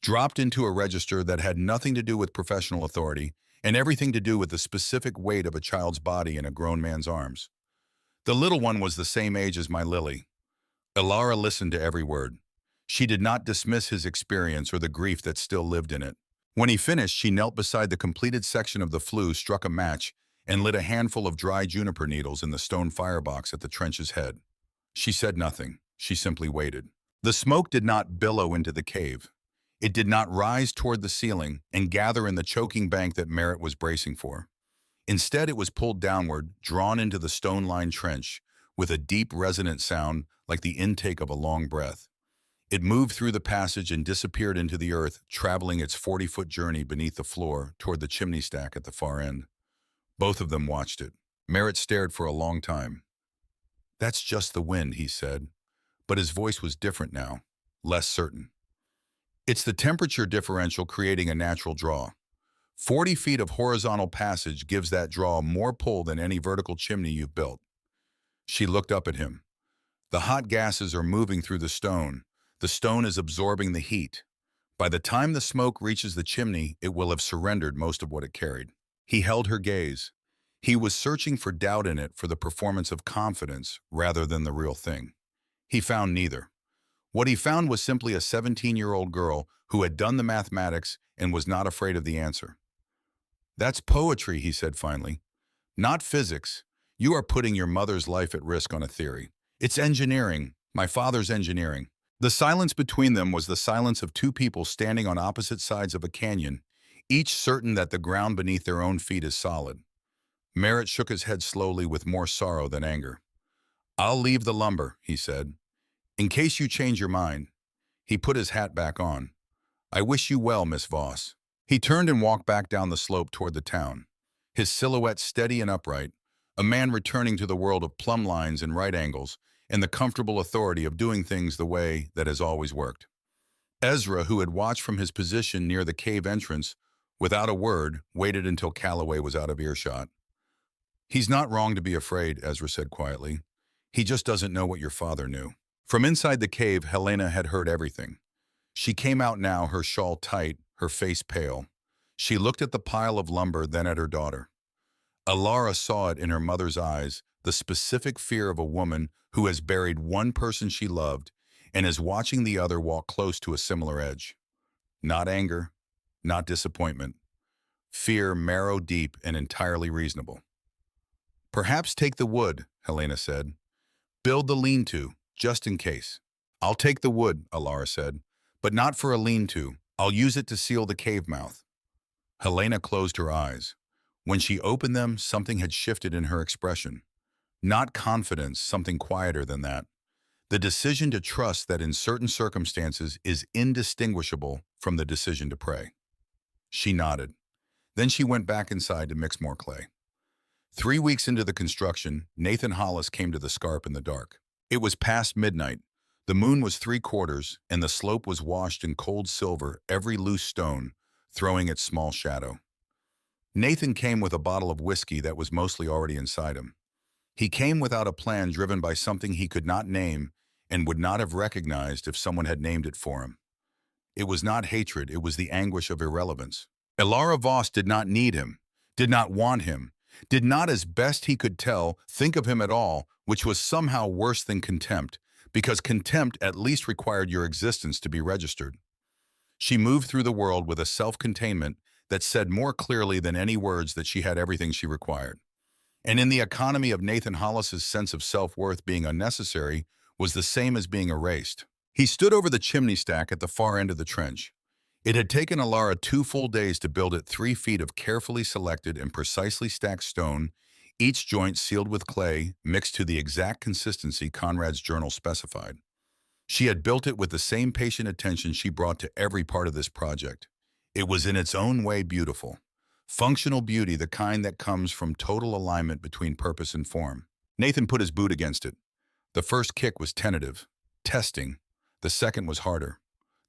A: Dropped into a register that had nothing to do with professional authority and everything to do with the specific weight of a child's body in a grown man's arms. The little one was the same age as my Lily. Elara listened to every word. She did not dismiss his experience or the grief that still lived in it. When he finished, she knelt beside the completed section of the flue, struck a match, and lit a handful of dry juniper needles in the stone firebox at the trench's head. She said nothing. She simply waited. The smoke did not billow into the cave. It did not rise toward the ceiling and gather in the choking bank that Merritt was bracing for. Instead, it was pulled downward, drawn into the stone-lined trench, with a deep, resonant sound like the intake of a long breath. It moved through the passage and disappeared into the earth, traveling its 40-foot journey beneath the floor toward the chimney stack at the far end. Both of them watched it. Merritt stared for a long time. "That's just the wind," he said, but his voice was different now, less certain. "It's the temperature differential creating a natural draw. 40 feet of horizontal passage gives that draw more pull than any vertical chimney you've built." She looked up at him. "The hot gases are moving through the stone. The stone is absorbing the heat. By the time the smoke reaches the chimney, it will have surrendered most of what it carried." He held her gaze. He was searching for doubt in it, for the performance of confidence rather than the real thing. He found neither. What he found was simply a 17-year-old girl who had done the mathematics and was not afraid of the answer. "That's poetry," he said finally. "Not physics. You are putting your mother's life at risk on a theory. It's engineering, my father's engineering." The silence between them was the silence of two people standing on opposite sides of a canyon, each certain that the ground beneath their own feet is solid. Merritt shook his head slowly with more sorrow than anger. "I'll leave the lumber," he said, "in case you change your mind." He put his hat back on. "I wish you well, Miss Voss." He turned and walked back down the slope toward the town, his silhouette steady and upright, a man returning to the world of plumb lines and right angles and the comfortable authority of doing things the way that has always worked. Ezra, who had watched from his position near the cave entrance, without a word, waited until Callaway was out of earshot. "He's not wrong to be afraid," Ezra said quietly. "He just doesn't know what your father knew." From inside the cave, Helena had heard everything. She came out now, her shawl tight, her face pale. She looked at the pile of lumber, then at her daughter. Alara saw it in her mother's eyes, the specific fear of a woman who has buried one person she loved and is watching the other walk close to a similar edge. Not anger, not disappointment. Fear marrow deep and entirely reasonable. "Perhaps take the wood," Helena said. "Build the lean-to, just in case." "I'll take the wood," Alara said, "but not for a lean-to. I'll use it to seal the cave mouth." Helena closed her eyes. When she opened them, something had shifted in her expression. Not confidence, something quieter than that. The decision to trust that in certain circumstances is indistinguishable from the decision to pray. She nodded. Then she went back inside to mix more clay. 3 weeks into the construction, Nathan Hollis came to the Scarp in the dark. It was past midnight. The moon was 3/4, and the slope was washed in cold silver, every loose stone throwing its small shadow. Nathan came with a bottle of whiskey that was mostly already inside him. He came without a plan, driven by something he could not name and would not have recognized if someone had named it for him. It was not hatred, it was the anguish of irrelevance. Ara Voss did not need him, did not want him, did not, as best he could tell, think of him at all, which was somehow worse than contempt, because contempt at least required your existence to be registered. She moved through the world with a self-containment that said more clearly than any words that she had everything she required. And in the economy of Nathan Hollis's sense of self-worth, being unnecessary was the same as being erased. He stood over the chimney stack at the far end of the trench. It had taken Alara 2 full days to build it, 3 feet of carefully selected and precisely stacked stone, each joint sealed with clay, mixed to the exact consistency Conrad's journal specified. She had built it with the same patient attention she brought to every part of this project. It was in its own way beautiful. Functional beauty, the kind that comes from total alignment between purpose and form. Nathan put his boot against it. The first kick was tentative, testing. The second was harder.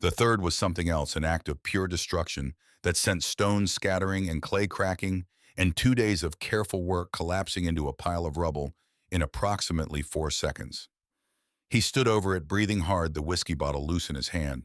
A: The third was something else, an act of pure destruction that sent stones scattering and clay cracking, and 2 days of careful work collapsing into a pile of rubble in approximately 4 seconds. He stood over it, breathing hard, the whiskey bottle loose in his hand.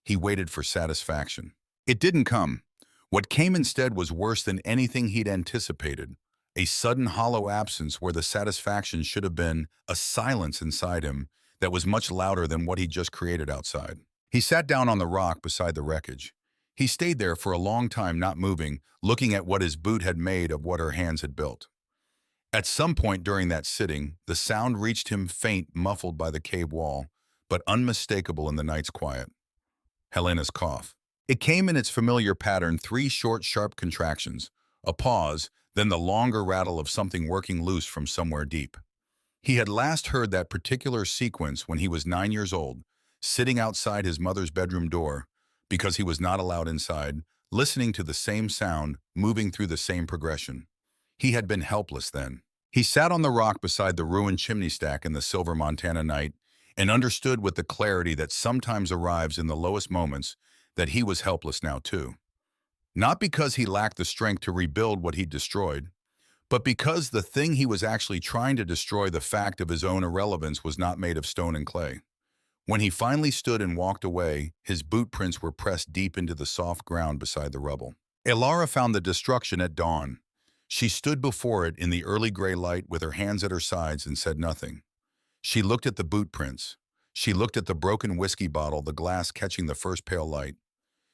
A: He waited for satisfaction. It didn't come. What came instead was worse than anything he'd anticipated. A sudden hollow absence where the satisfaction should have been a silence inside him that was much louder than what he'd just created outside. He sat down on the rock beside the wreckage. He stayed there for a long time, not moving, looking at what his boot had made of what her hands had built. At some point during that sitting, the sound reached him, faint, muffled by the cave wall, but unmistakable in the night's quiet. Helena's cough. It came in its familiar pattern, three short, sharp contractions, a pause, then the longer rattle of something working loose from somewhere deep. He had last heard that particular sequence when he was 9 years old, sitting outside his mother's bedroom door, because he was not allowed inside, listening to the same sound, moving through the same progression. He had been helpless then. He sat on the rock beside the ruined chimney stack in the silver Montana night and understood with the clarity that sometimes arrives in the lowest moments that he was helpless now too. Not because he lacked the strength to rebuild what he'd destroyed, but because the thing he was actually trying to destroy, the fact of his own irrelevance, was not made of stone and clay. When he finally stood and walked away, his boot prints were pressed deep into the soft ground beside the rubble. Elara found the destruction at dawn. She stood before it in the early gray light with her hands at her sides and said nothing. She looked at the boot prints. She looked at the broken whiskey bottle, the glass catching the first pale light.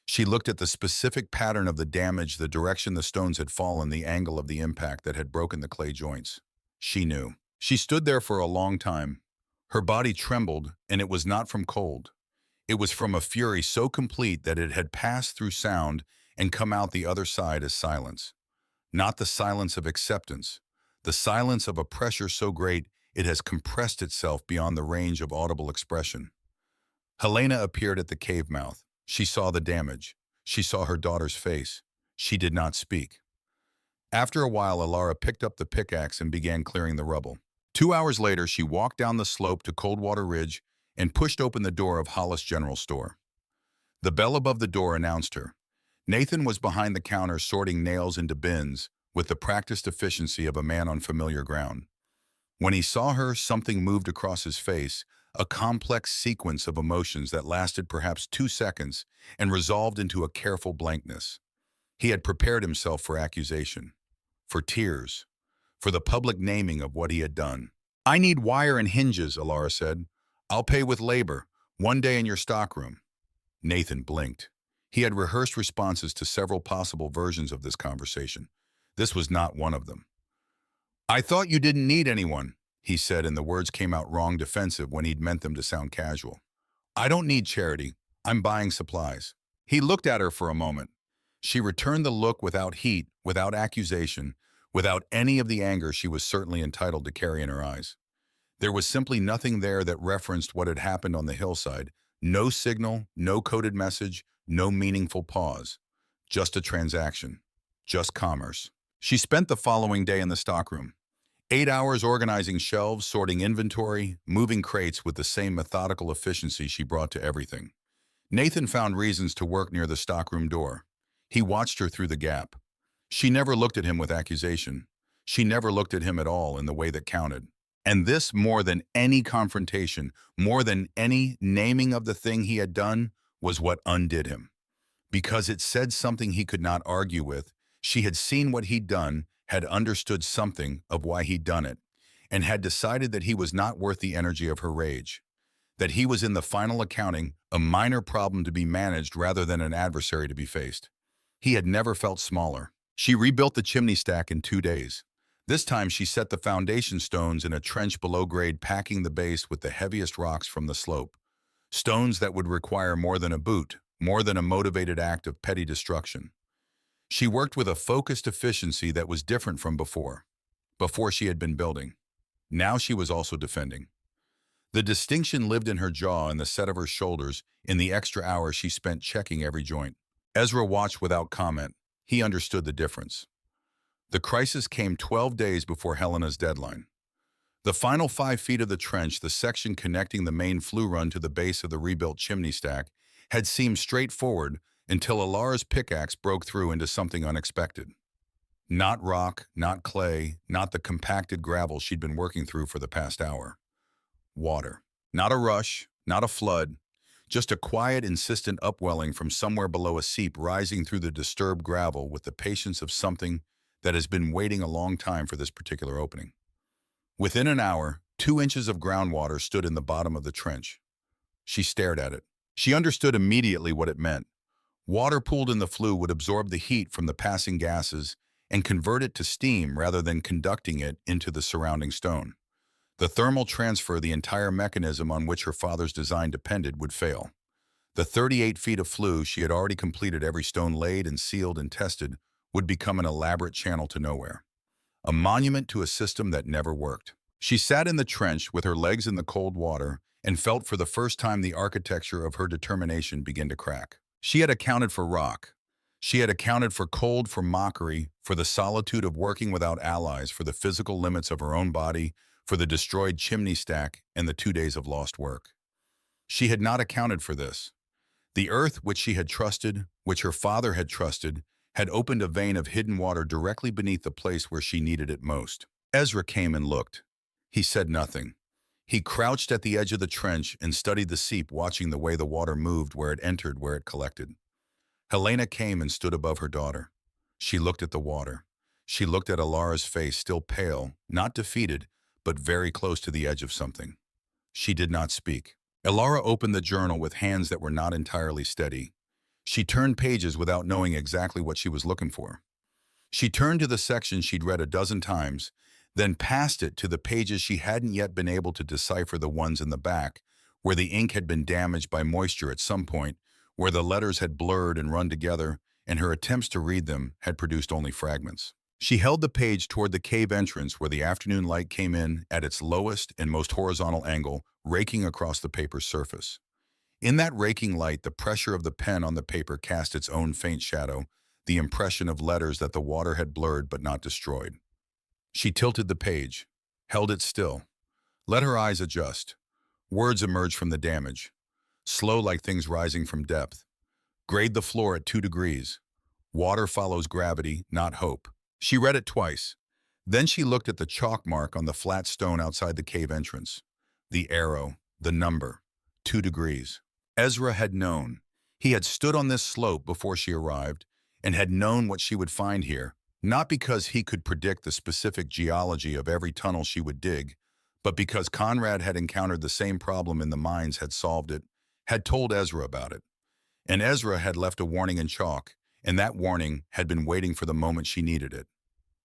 A: She looked at the specific pattern of the damage, the direction the stones had fallen, the angle of the impact that had broken the clay joints. She knew. She stood there for a long time. Her body trembled, and it was not from cold. It was from a fury so complete that it had passed through sound and come out the other side as silence. Not the silence of acceptance, the silence of a pressure so great it has compressed itself beyond the range of audible expression. Helena appeared at the cave mouth. She saw the damage. She saw her daughter's face. She did not speak. After a while, Elara picked up the pickaxe and began clearing the rubble. 2 hours later, she walked down the slope to Coldwater Ridge and pushed open the door of Hollis General Store. The bell above the door announced her. Nathan was behind the counter sorting nails into bins with the practiced efficiency of a man on familiar ground. When he saw her, something moved across his face, a complex sequence of emotions that lasted perhaps 2 seconds and resolved into a careful blankness. He had prepared himself for accusation, for tears, for the public naming of what he had done. "I need wire and hinges," Elara said. "I'll pay with labor, one day in your stockroom." Nathan blinked. He had rehearsed responses to several possible versions of this conversation. This was not one of them. "I thought you didn't need anyone," he said, and the words came out wrong, defensive when he'd meant them to sound casual. "I don't need charity. I'm buying supplies." He looked at her for a moment. She returned the look without heat, without accusation, without any of the anger she was certainly entitled to carry in her eyes. There was simply nothing there that referenced what had happened on the hillside. No signal, no coded message, no meaningful pause. Just a transaction. Just commerce. She spent the following day in the stockroom. 8 hours organizing shelves, sorting inventory, moving crates with the same methodical efficiency she brought to everything. Nathan found reasons to work near the stockroom door. He watched her through the gap. She never looked at him with accusation. She never looked at him at all in the way that counted. And this, more than any confrontation, more than any naming of the thing he had done, was what undid him. Because it said something he could not argue with. She had seen what he'd done, had understood something of why he'd done it, and had decided that he was not worth the energy of her rage. That he was in the final accounting, a minor problem to be managed rather than an adversary to be faced. He had never felt smaller. She rebuilt the chimney stack in 2 days. This time she set the foundation stones in a trench below grade, packing the base with the heaviest rocks from the slope. Stones that would require more than a boot, more than a motivated act of petty destruction. She worked with a focused efficiency that was different from before. Before she had been building. Now she was also defending. The distinction lived in her jaw and the set of her shoulders in the extra hours she spent checking every joint. Ezra watched without comment. He understood the difference. The crisis came 12 days before Helena's deadline. The final 5 feet of the trench, the section connecting the main flue run to the base of the rebuilt chimney stack, had seemed straightforward until Elara's pickaxe broke through into something unexpected. Not rock, not clay, not the compacted gravel she'd been working through for the past hour. Water. Not a rush, not a flood, just a quiet, insistent upwelling from somewhere below, a seep rising through the disturbed gravel with the patience of something that has been waiting a long time for this particular opening. Within an hour, 2 inches of groundwater stood in the bottom of the trench. She stared at it. She understood immediately what it meant. Water pooled in the flue would absorb the heat from the passing gases and convert it to steam rather than conducting it into the surrounding stone. The thermal transfer, the entire mechanism on which her father's design depended, would fail. The 38 feet of flue she had already completed, every stone laid and sealed and tested, would become an elaborate channel to nowhere. A monument to a system that never worked. She sat in the trench with her legs in the cold water and felt for the first time the architecture of her determination begin to crack. She had accounted for rock. She had accounted for cold, for mockery, for the solitude of working without allies, for the physical limits of her own body, for the destroyed chimney stack and the 2 days of lost work. She had not accounted for this. The earth which she had trusted, which her father had trusted, had opened a vein of hidden water directly beneath the place where she needed it most. Ezra came and looked. He said nothing. He crouched at the edge of the trench and studied the seep, watching the way the water moved, where it entered, where it collected. Helena came and stood above her daughter. She looked at the water. She looked at Alara's face, still pale, not defeated, but very close to the edge of something. She did not speak. Alara opened the journal with hands that were not entirely steady. She turned pages without knowing exactly what she was looking for. She turned to the section she'd read a dozen times, then passed it to the pages she hadn't yet been able to decipher, the ones in the back, where the ink had been damaged by moisture at some point, where the letters had blurred and run together, and her attempts to read them had produced only fragments. She held the page toward the cave entrance, where the afternoon light came in at its lowest and most horizontal angle, raking across the paper's surface. In that raking light, the pressure of the pen on the paper cast its own faint shadow, the impression of letters that the water had blurred but not destroyed. She tilted the page, held it still, let her eyes adjust. Words emerged from the damage, slow like things rising from depth. Grade the floor at 2 degrees. Water follows gravity, not hope. She read it twice. Then she looked at the chalk mark on the flat stone outside the cave entrance. The arrow, the number, 2 degrees. Ezra had known. He had stood on this slope before she arrived and had known what she would find here, not because he could predict the specific geology of every tunnel she would dig, but because Conrad had encountered the same problem in the mines, had solved it, had told Ezra about it. And Ezra had left a warning in chalk, and that warning had been waiting for the moment she needed it.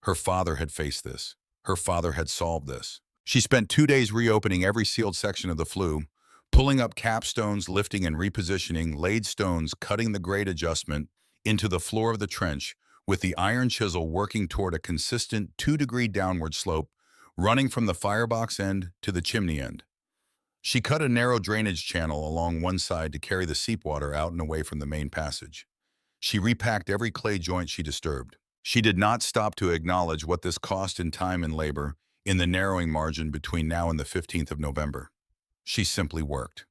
A: Her father had faced this. Her father had solved this. She spent 2 days reopening every sealed section of the flue, pulling up capstones, lifting and repositioning, laid stones, cutting the grade adjustment into the floor of the trench, with the iron chisel working toward a consistent 2-degree downward slope, running from the firebox end to the chimney end. She cut a narrow drainage channel along one side to carry the seep water out and away from the main passage. She repacked every clay joint she disturbed. She did not stop to acknowledge what this cost in time and labor in the narrowing margin between now and the 15th of November. She simply worked.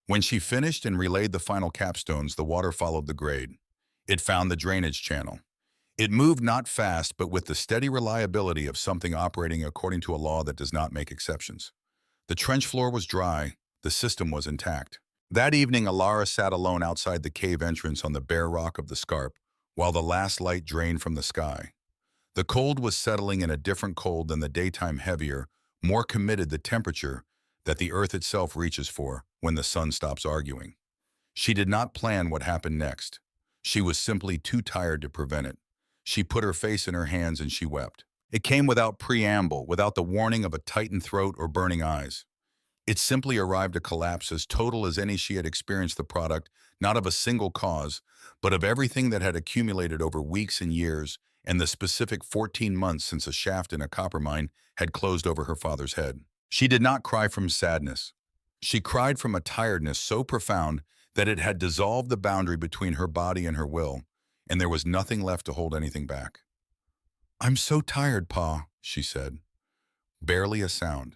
A: When she finished and relayed the final capstones, the water followed the grade. It found the drainage channel. It moved not fast, but with the steady reliability of something operating according to a law that does not make exceptions. The trench floor was dry. The system was intact. That evening, Alara sat alone outside the cave entrance on the bare rock of the Scarp, while the last light drained from the sky. The cold was settling in, a different cold than the daytime, heavier, more committed, the temperature that the earth itself reaches for when the sun stops arguing. She did not plan what happened next. She was simply too tired to prevent it. She put her face in her hands and she wept. It came without preamble, without the warning of a tightened throat or burning eyes. It simply arrived, a collapse as total as any she had experienced, the product not of a single cause, but of everything that had accumulated over weeks and years, and the specific 14 months since a shaft in a copper mine had closed over her father's head. She did not cry from sadness. She cried from a tiredness so profound that it had dissolved the boundary between her body and her will, and there was nothing left to hold anything back. "I'm so tired, Pa," she said. Barely a sound.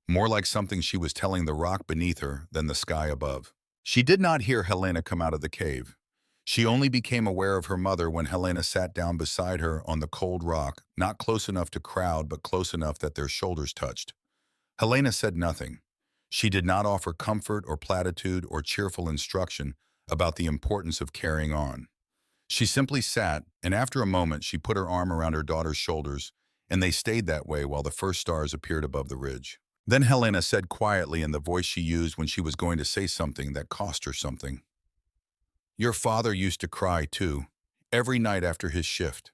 A: More like something she was telling the rock beneath her than the sky above. She did not hear Helena come out of the cave. She only became aware of her mother when Helena sat down beside her on the cold rock, not close enough to crowd, but close enough that their shoulders touched. Helena said nothing. She did not offer comfort or platitude or cheerful instruction about the importance of carrying on. She simply sat, and after a moment she put her arm around her daughter's shoulders, and they stayed that way while the first stars appeared above the ridge. Then Helena said quietly, in the voice she used when she was going to say something that cost her something, "Your father used to cry, too, every night after his shift.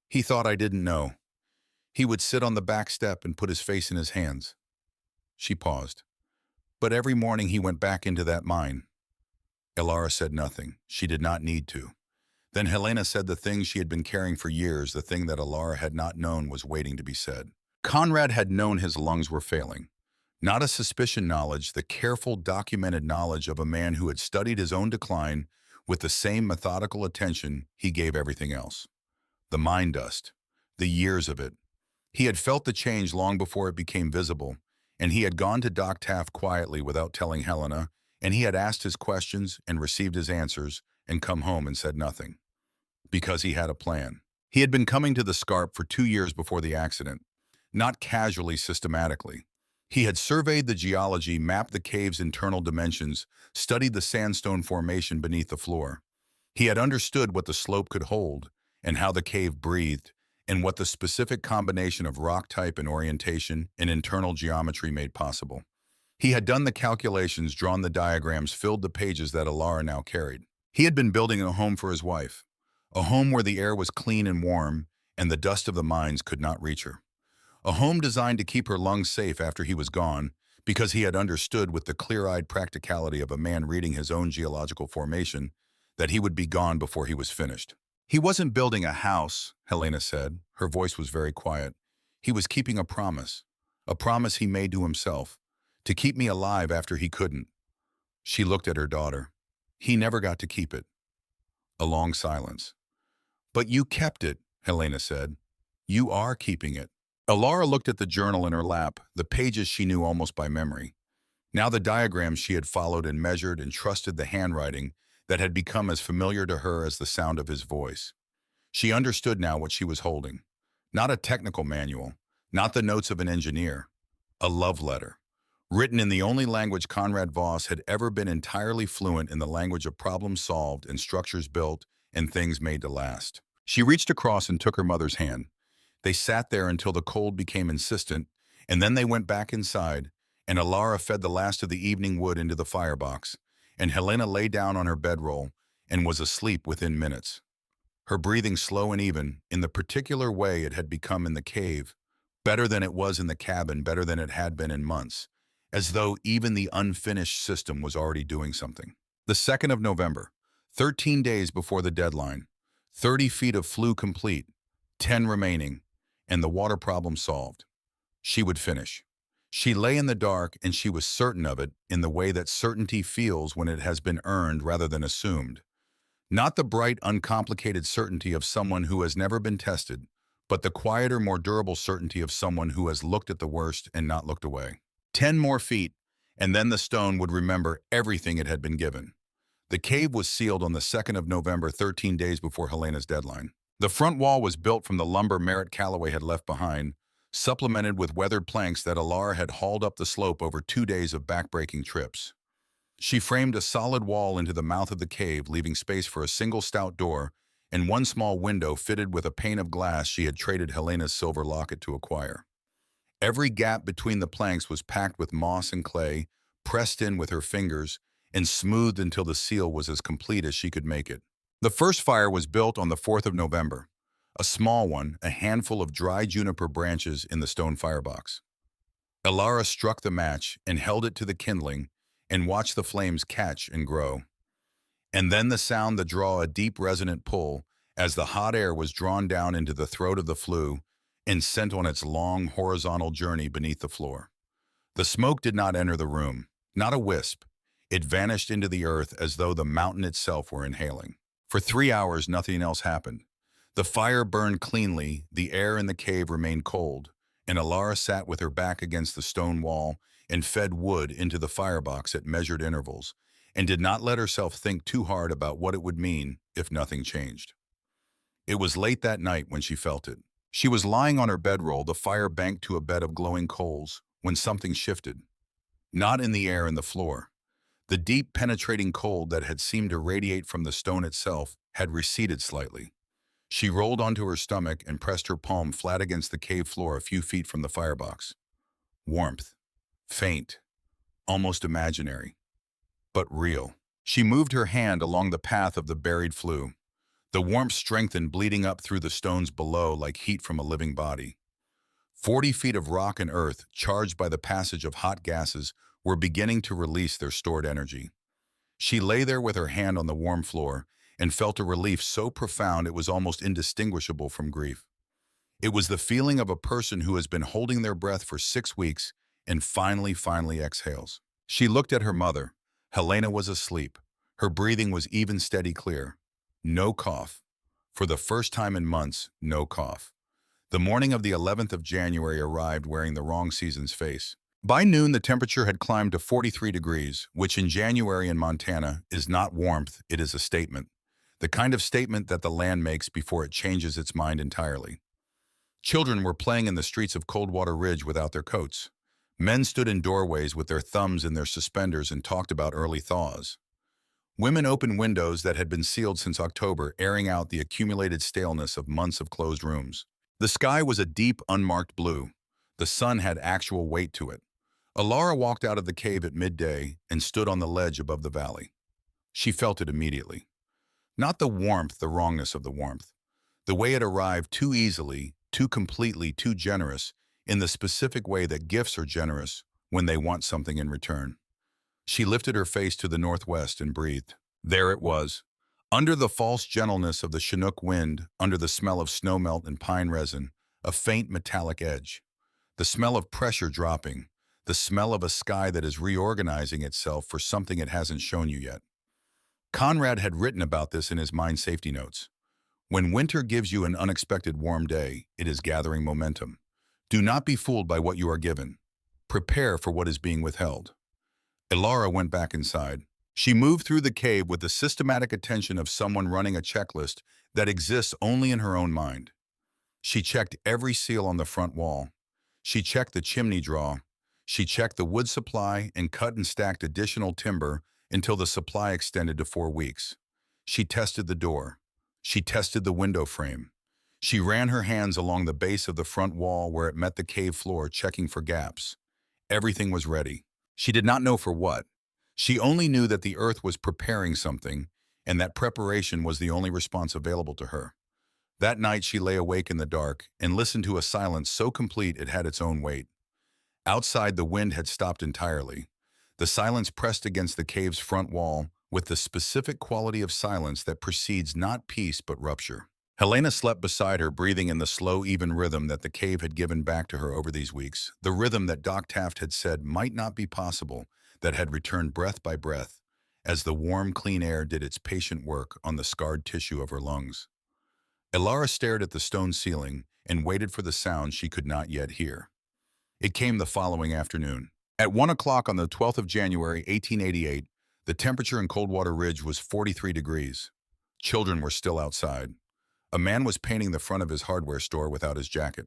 A: He thought I didn't know. He would sit on the back step and put his face in his hands." She paused. "But every morning he went back into that mine. Elara said nothing. She did not need to. Then Helena said the thing she had been carrying for years, the thing that Elara had not known was waiting to be said. Conrad had known his lungs were failing. Not a suspicion knowledge, the careful, documented knowledge of a man who had studied his own decline with the same methodical attention he gave everything else. The mine dust, the years of it. He had felt the change long before it became visible, and he had gone to Doc Taft quietly without telling Helena, and he had asked his questions and received his answers and come home and said nothing. Because he had a plan. He had been coming to the Scarp for 2 years before the accident, not casually, systematically. He had surveyed the geology, mapped the cave's internal dimensions, studied the sandstone formation beneath the floor. He had understood what the slope could hold and how the cave breathed, and what the specific combination of rock type and orientation and internal geometry made possible. He had done the calculations, drawn the diagrams, filled the pages that Elara now carried. He had been building a home for his wife, a home where the air was clean and warm and the dust of the mines could not reach her. A home designed to keep her lungs safe after he was gone, because he had understood with the clear-eyed practicality of a man reading his own geological formation that he would be gone before he was finished. He wasn't building a house, Helena said. Her voice was very quiet. He was keeping a promise he made to himself, to keep me alive after he couldn't. She looked at her daughter. He never got to keep it. A long silence. But you kept it, Helena said. You are keeping it. Elara looked at the journal in her lap, the pages she knew almost by memory. Now the diagrams she had followed and measured and trusted, the handwriting that had become as familiar to her as the sound of his voice. She understood now what she was holding. Not a technical manual, not the notes of an engineer. A love letter, written in the only language Conrad Voss had ever been entirely fluent in, the language of problems solved and structures built and things made to last. She reached across and took her mother's hand. They sat there until the cold became insistent, and then they went back inside, and Elara fed the last of the evening wood into the firebox, and Helena lay down on her bedroll and was asleep within minutes. Her breathing slow and even, in the particular way it had become in the cave, better than it was in the cabin, better than it had been in months, as though even the unfinished system was already doing something. The 2nd of November, 13 days before the deadline, 30 feet of flue complete, 10 remaining, and the water problem solved. She would finish. She lay in the dark, and she was certain of it, in the way that certainty feels when it has been earned rather than assumed. Not the bright, uncomplicated certainty of someone who has never been tested, but the quieter, more durable certainty of someone who has looked at the worst and not looked away. 10 more feet, and then the stone would remember everything it had been given. The cave was sealed on the 2nd of November, 13 days before Helena's deadline. The front wall was built from the lumber Merritt Callaway had left behind, supplemented with weathered planks that Elara had hauled up the slope over 2 days of backbreaking trips. She framed a solid wall into the mouth of the cave, leaving space for a single stout door and one small window fitted with a pane of glass she had traded Helena's silver locket to acquire. Every gap between the planks was packed with moss and clay, pressed in with her fingers, and smoothed until the seal was as complete as she could make it. The first fire was built on the 4th of November, a small one, a handful of dry juniper branches in the stone firebox. Elara struck the match and held it to the kindling and watched the flames catch and grow. And then the sound that draw a deep resonant pull as the hot air was drawn down into the throat of the flue and sent on its long horizontal journey beneath the floor. The smoke did not enter the room, not a wisp. It vanished into the earth as though the mountain itself were inhaling. For 3 hours, nothing else happened. The fire burned cleanly, the air in the cave remained cold, and Elara sat with her back against the stone wall and fed wood into the firebox at measured intervals, and did not let herself think too hard about what it would mean if nothing changed. It was late that night when she felt it. She was lying on her bedroll, the fire banked to a bed of glowing coals, when something shifted. Not in the air and the floor. The deep, penetrating cold that had seemed to radiate from the stone itself had receded slightly. She rolled onto her stomach and pressed her palm flat against the cave floor a few feet from the firebox. Warmth. Faint. Almost imaginary. But real. She moved her hand along the path of the buried flue. The warmth strengthened, bleeding up through the stones below like heat from a living body. 40 feet of rock and earth, charged by the passage of hot gases, were beginning to release their stored energy. She lay there with her hand on the warm floor and felt a relief so profound it was almost indistinguishable from grief. It was the feeling of a person who has been holding their breath for 6 weeks and finally exhales. She looked at her mother. Helena was asleep. Her breathing was even steady clear. No cough. For the first time in months, no cough. The morning of the 11th of January arrived wearing the wrong season's face. By noon, the temperature had climbed to 43 degrees, which in January in Montana is not warmth, it is a statement. The kind of statement that the land makes before it changes its mind entirely. Children were playing in the streets of Coldwater Ridge without their coats. Men stood in doorways with their thumbs in their suspenders and talked about early thaws. Women opened windows that had been sealed since October, airing out the accumulated staleness of months of closed rooms. The sky was a deep, unmarked blue. The sun had actual weight to it. Alara walked out of the cave at midday and stood on the ledge above the valley. She felt it immediately. Not the warmth, the wrongness of the warmth. The way it arrived too easily, too completely, too generous, in the specific way that gifts are generous when they want something in return. She lifted her face to the northwest and breathed. There it was. Under the false gentleness of the Chinook wind, under the smell of snowmelt and pine resin, a faint metallic edge. The smell of pressure dropping. The smell of a sky that is reorganizing itself for something it hasn't shown you yet. Conrad had written about this in his Mind Safety Notes. When winter gives you an unexpected warm day, it is gathering momentum. Do not be fooled by what you are given. Prepare for what is being withheld. Alara went back inside. She moved through the cave with the systematic attention of someone running a checklist that exists only in her own mind. She checked every seal on the front wall. She checked the chimney draw. She checked the wood supply and cut and stacked additional timber until the supply extended to 4 weeks. She tested the door. She tested the window frame. She ran her hands along the base of the front wall where it met the cave floor, checking for gaps. Everything was ready. She did not know for what. She only knew that the earth was preparing something, and that preparation was the only response available to her. That night she lay awake in the dark and listened to a silence so complete it had its own weight. Outside, the wind had stopped entirely. The silence pressed against the cave's front wall with the specific quality of silence that precedes not peace but rupture. Helena slept beside her, breathing in the slow, even rhythm that the cave had given back to her over these weeks, the rhythm that Doc Taft had said might not be possible, that had returned breath by breath, as the warm, clean air did its patient work on the scarred tissue of her lungs. Alara stared at the stone ceiling and waited for the sound she could not yet hear. It came the following afternoon. At 1 o'clock on the 12th of January, 1888, the temperature in Coldwater Ridge was 43 degrees. Children were still outside. A man was painting the front of his hardware store without his jacket.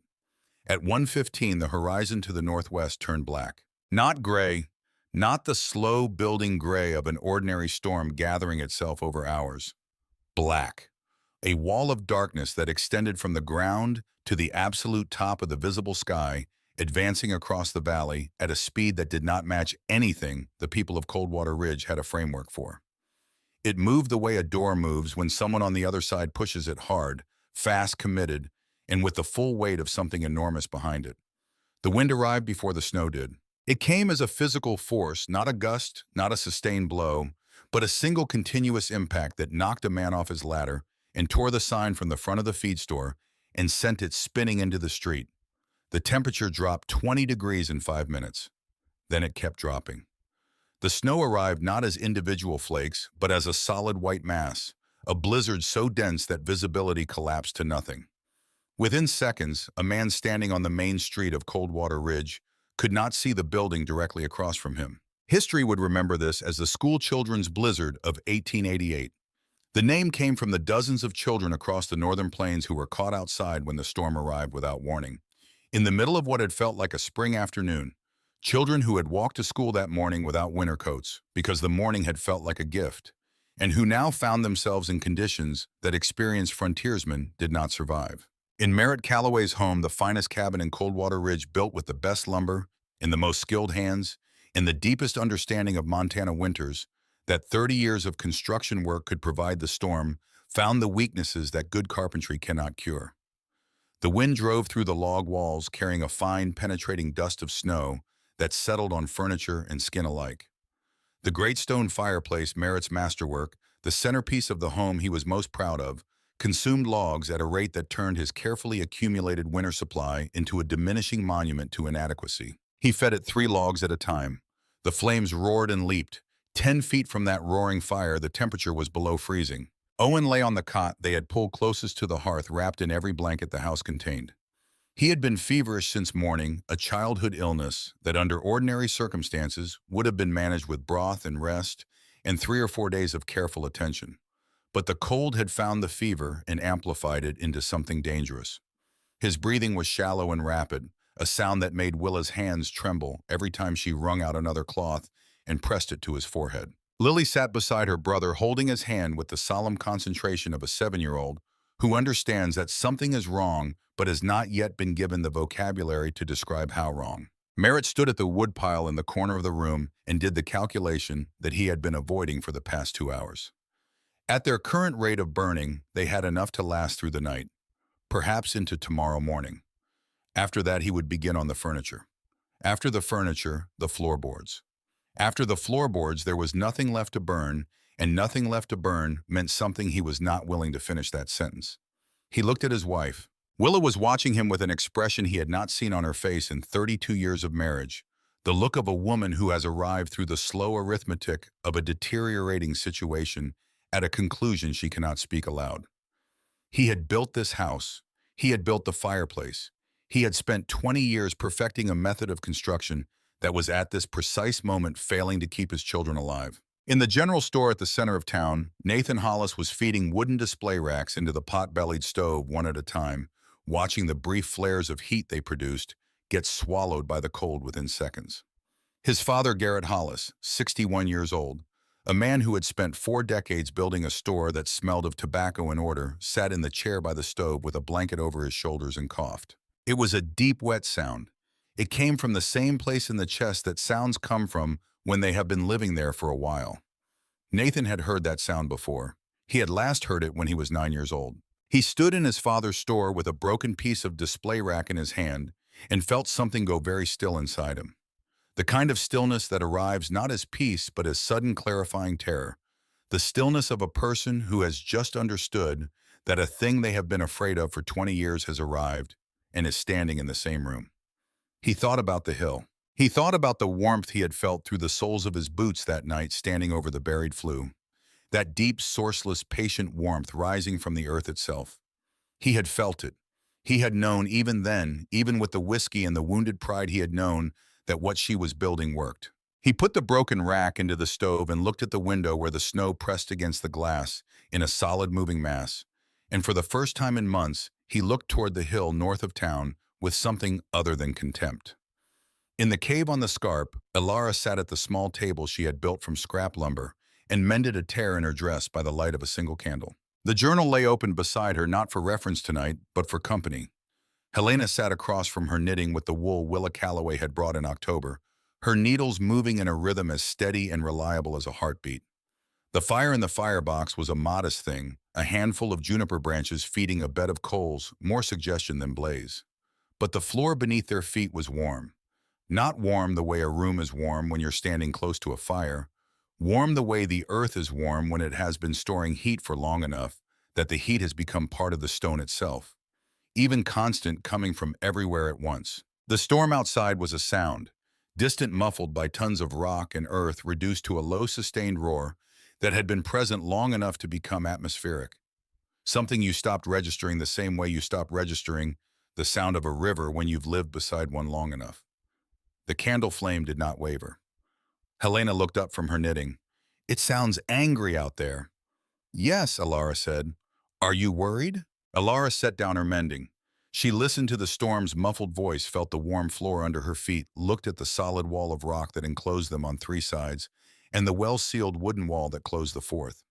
A: At 1:15, the horizon to the northwest turned black. Not gray, not the slow building gray of an ordinary storm gathering itself over hours. Black. A wall of darkness that extended from the ground to the absolute top of the visible sky, advancing across the valley at a speed that did not match anything the people of Coldwater Ridge had a framework for. It moved the way a door moves when someone on the other side pushes it hard, fast, committed, and with the full weight of something enormous behind it. The wind arrived before the snow did. It came as a physical force, not a gust, not a sustained blow, but a single continuous impact that knocked a man off his ladder and tore the sign from the front of the feed store and sent it spinning into the street. The temperature dropped 20 degrees in 5 minutes. Then it kept dropping. The snow arrived not as individual flakes, but as a solid white mass, a blizzard so dense that visibility collapsed to nothing. Within seconds, a man standing on the main street of Coldwater Ridge could not see the building directly across from him. History would remember this as the school children's blizzard of 1888. The name came from the dozens of children across the northern plains who were caught outside when the storm arrived without warning. In the middle of what had felt like a spring afternoon, children who had walked to school that morning without winter coats because the morning had felt like a gift, and who now found themselves in conditions that experienced frontiersmen did not survive. In Merritt Callaway's home, the finest cabin in Coldwater Ridge, built with the best lumber, in the most skilled hands, in the deepest understanding of Montana winters, that 30 years of construction work could provide, the storm found the weaknesses that good carpentry cannot cure. The wind drove through the log walls, carrying a fine, penetrating dust of snow that settled on furniture and skin alike. The great stone fireplace, Merritt's masterwork, the centerpiece of the home he was most proud of, consumed logs at a rate that turned his carefully accumulated winter supply into a diminishing monument to inadequacy. He fed it 3 logs at a time. The flames roared and leaped. 10 feet from that roaring fire, the temperature was below freezing. Owen lay on the cot they had pulled closest to the hearth, wrapped in every blanket the house contained. He had been feverish since morning, a childhood illness that under ordinary circumstances would have been managed with broth and rest and 3 or 4 days of careful attention. But the cold had found the fever and amplified it into something dangerous. His breathing was shallow and rapid, a sound that made Willa's hands tremble every time she wrung out another cloth and pressed it to his forehead. Lily sat beside her brother, holding his hand with the solemn concentration of a 7-year-old who understands that something is wrong but has not yet been given the vocabulary to describe how wrong. Merritt stood at the woodpile in the corner of the room and did the calculation that he had been avoiding for the past 2 hours. At their current rate of burning, they had enough to last through the night, perhaps into tomorrow morning. After that, he would begin on the furniture. After the furniture, the floorboards. After the floorboards, there was nothing left to burn, and nothing left to burn meant something he was not willing to finish that sentence. He looked at his wife. Willa was watching him with an expression he had not seen on her face in 32 years of marriage, the look of a woman who has arrived through the slow arithmetic of a deteriorating situation at a conclusion she cannot speak aloud. He had built this house. He had built the fireplace. He had spent 20 years perfecting a method of construction that was at this precise moment failing to keep his children alive. In the general store at the center of town, Nathan Hollis was feeding wooden display racks into the pot-bellied stove one at a time, watching the brief flares of heat they produced get swallowed by the cold within seconds. His father, Garrett Hollis, 61 years old, a man who had spent 4 decades building a store that smelled of tobacco and order, sat in the chair by the stove with a blanket over his shoulders and coughed. It was a deep, wet sound. It came from the same place in the chest that sounds come from when they have been living there for a while. Nathan had heard that sound before. He had last heard it when he was 9 years old. He stood in his father's store with a broken piece of display rack in his hand and felt something go very still inside him. The kind of stillness that arrives not as peace but as sudden clarifying terror. The stillness of a person who has just understood that a thing they have been afraid of for 20 years has arrived and is standing in the same room. He thought about the hill. He thought about the warmth he had felt through the soles of his boots that night standing over the buried flue. That deep, sourceless, patient warmth rising from the earth itself. He had felt it. He had known even then, even with the whiskey and the wounded pride he had known, that what she was building worked. He put the broken rack into the stove and looked at the window where the snow pressed against the glass in a solid moving mass. And for the first time in months, he looked toward the hill north of town with something other than contempt. In the cave on the Scarp, Ara sat at the small table she had built from scrap lumber and mended a tear in her dress by the light of a single candle. The journal lay open beside her, not for reference tonight, but for company. Helena sat across from her knitting with the wool Willa Callaway had brought in October, her needles moving in a rhythm as steady and reliable as a heartbeat. The fire in the firebox was a modest thing, a handful of juniper branches feeding a bed of coals, more suggestion than blaze. But the floor beneath their feet was warm. Not warm the way a room is warm when you're standing close to a fire, warm the way the earth is warm when it has been storing heat for long enough that the heat has become part of the stone itself, even constant, coming from everywhere at once. The storm outside was a sound, distant, muffled by tons of rock and earth reduced to a low sustained roar that had been present long enough to become atmospheric. Something you stopped registering the same way you stopped registering the sound of a river when you've lived beside one long enough. The candle flame did not waver. Helena looked up from her knitting. "It sounds angry out there." "Yes," Ara said. "Are you worried?" Ara set down her mending. She listened to the storm's muffled voice, felt the warm floor under her feet, looked at the solid wall of rock that enclosed them on 3 sides, and the well-sealed wooden wall that closed the 4th.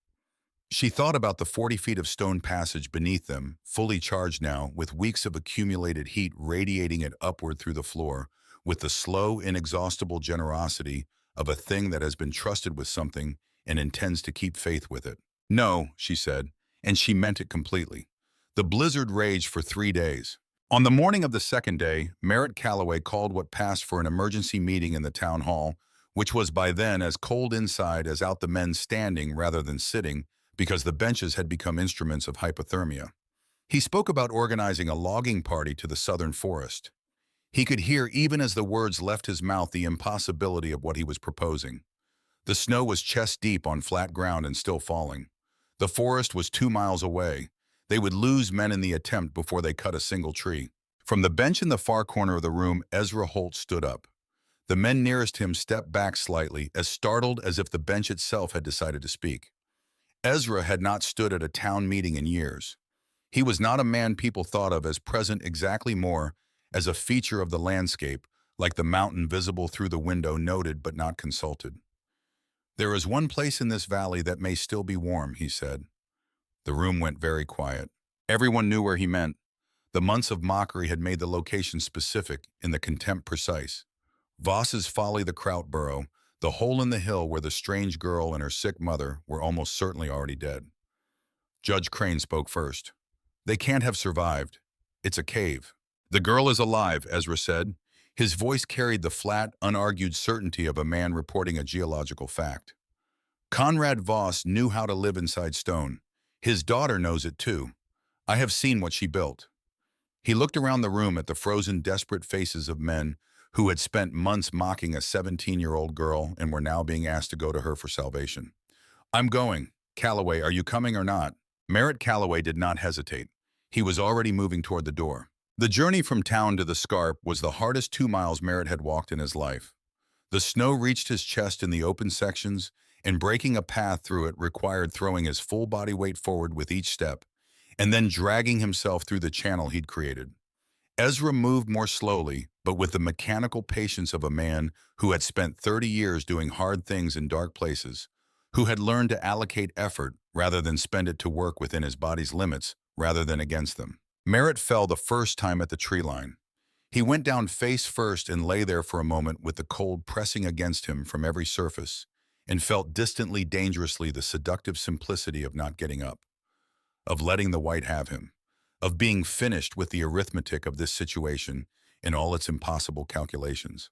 A: She thought about the 40 feet of stone passage beneath them, fully charged now, with weeks of accumulated heat radiating it upward through the floor, with the slow, inexhaustible generosity of a thing that has been trusted with something and intends to keep faith with it. "No," she said, and she meant it completely. The blizzard raged for 3 days. On the morning of the 2nd day, Merritt Callaway called what passed for an emergency meeting in the town hall, which was by then as cold inside as out, the men standing rather than sitting because the benches had become instruments of hypothermia. He spoke about organizing a logging party to the southern forest. He could hear, even as the words left his mouth, the impossibility of what he was proposing. The snow was chest-deep on flat ground and still falling. The forest was 2 miles away. They would lose men in the attempt before they cut a single tree. From the bench in the far corner of the room, Ezra Holt stood up. The men nearest him stepped back slightly, as startled as if the bench itself had decided to speak. Ezra had not stood at a town meeting in years. He was not a man people thought of as present, exactly, more as a feature of the landscape, like the mountain visible through the window, noted but not consulted. "There is one place in this valley that may still be warm," he said. The room went very quiet. Everyone knew where he meant. The months of Mockery had made the location specific, in the contempt precise. Voss's Folly, the Kraut burrow, the hole in the hill where the strange girl and her sick mother were almost certainly already dead. Judge Crane spoke first. "They can't have survived. It's a cave." "The girl is alive," Ezra said. His voice carried the flat, unargued certainty of a man reporting a geological fact. "Conrad Voss knew how to live inside stone. His daughter knows it too. I have seen what she built." He looked around the room at the frozen, desperate faces of men who had spent months mocking a 17-year-old girl and were now being asked to go to her for salvation. "I'm going. Callaway, are you coming or not?" Merritt Callaway did not hesitate. He was already moving toward the door. The journey from town to the Scarp was the hardest 2 miles Merritt had walked in his life. The snow reached his chest in the open sections, and breaking a path through it required throwing his full body weight forward with each step, and then dragging himself through the channel he'd created. Ezra moved more slowly, but with the mechanical patience of a man who had spent 30 years doing hard things in dark places, who had learned to allocate effort rather than spend it to work within his body's limits rather than against them. Merritt fell the first time at the tree line. He went down face first and lay there for a moment with the cold pressing against him from every surface, and felt distantly, dangerously, the seductive simplicity of not getting up, of letting the white have him, of being finished with the arithmetic of this situation and all its impossible calculations.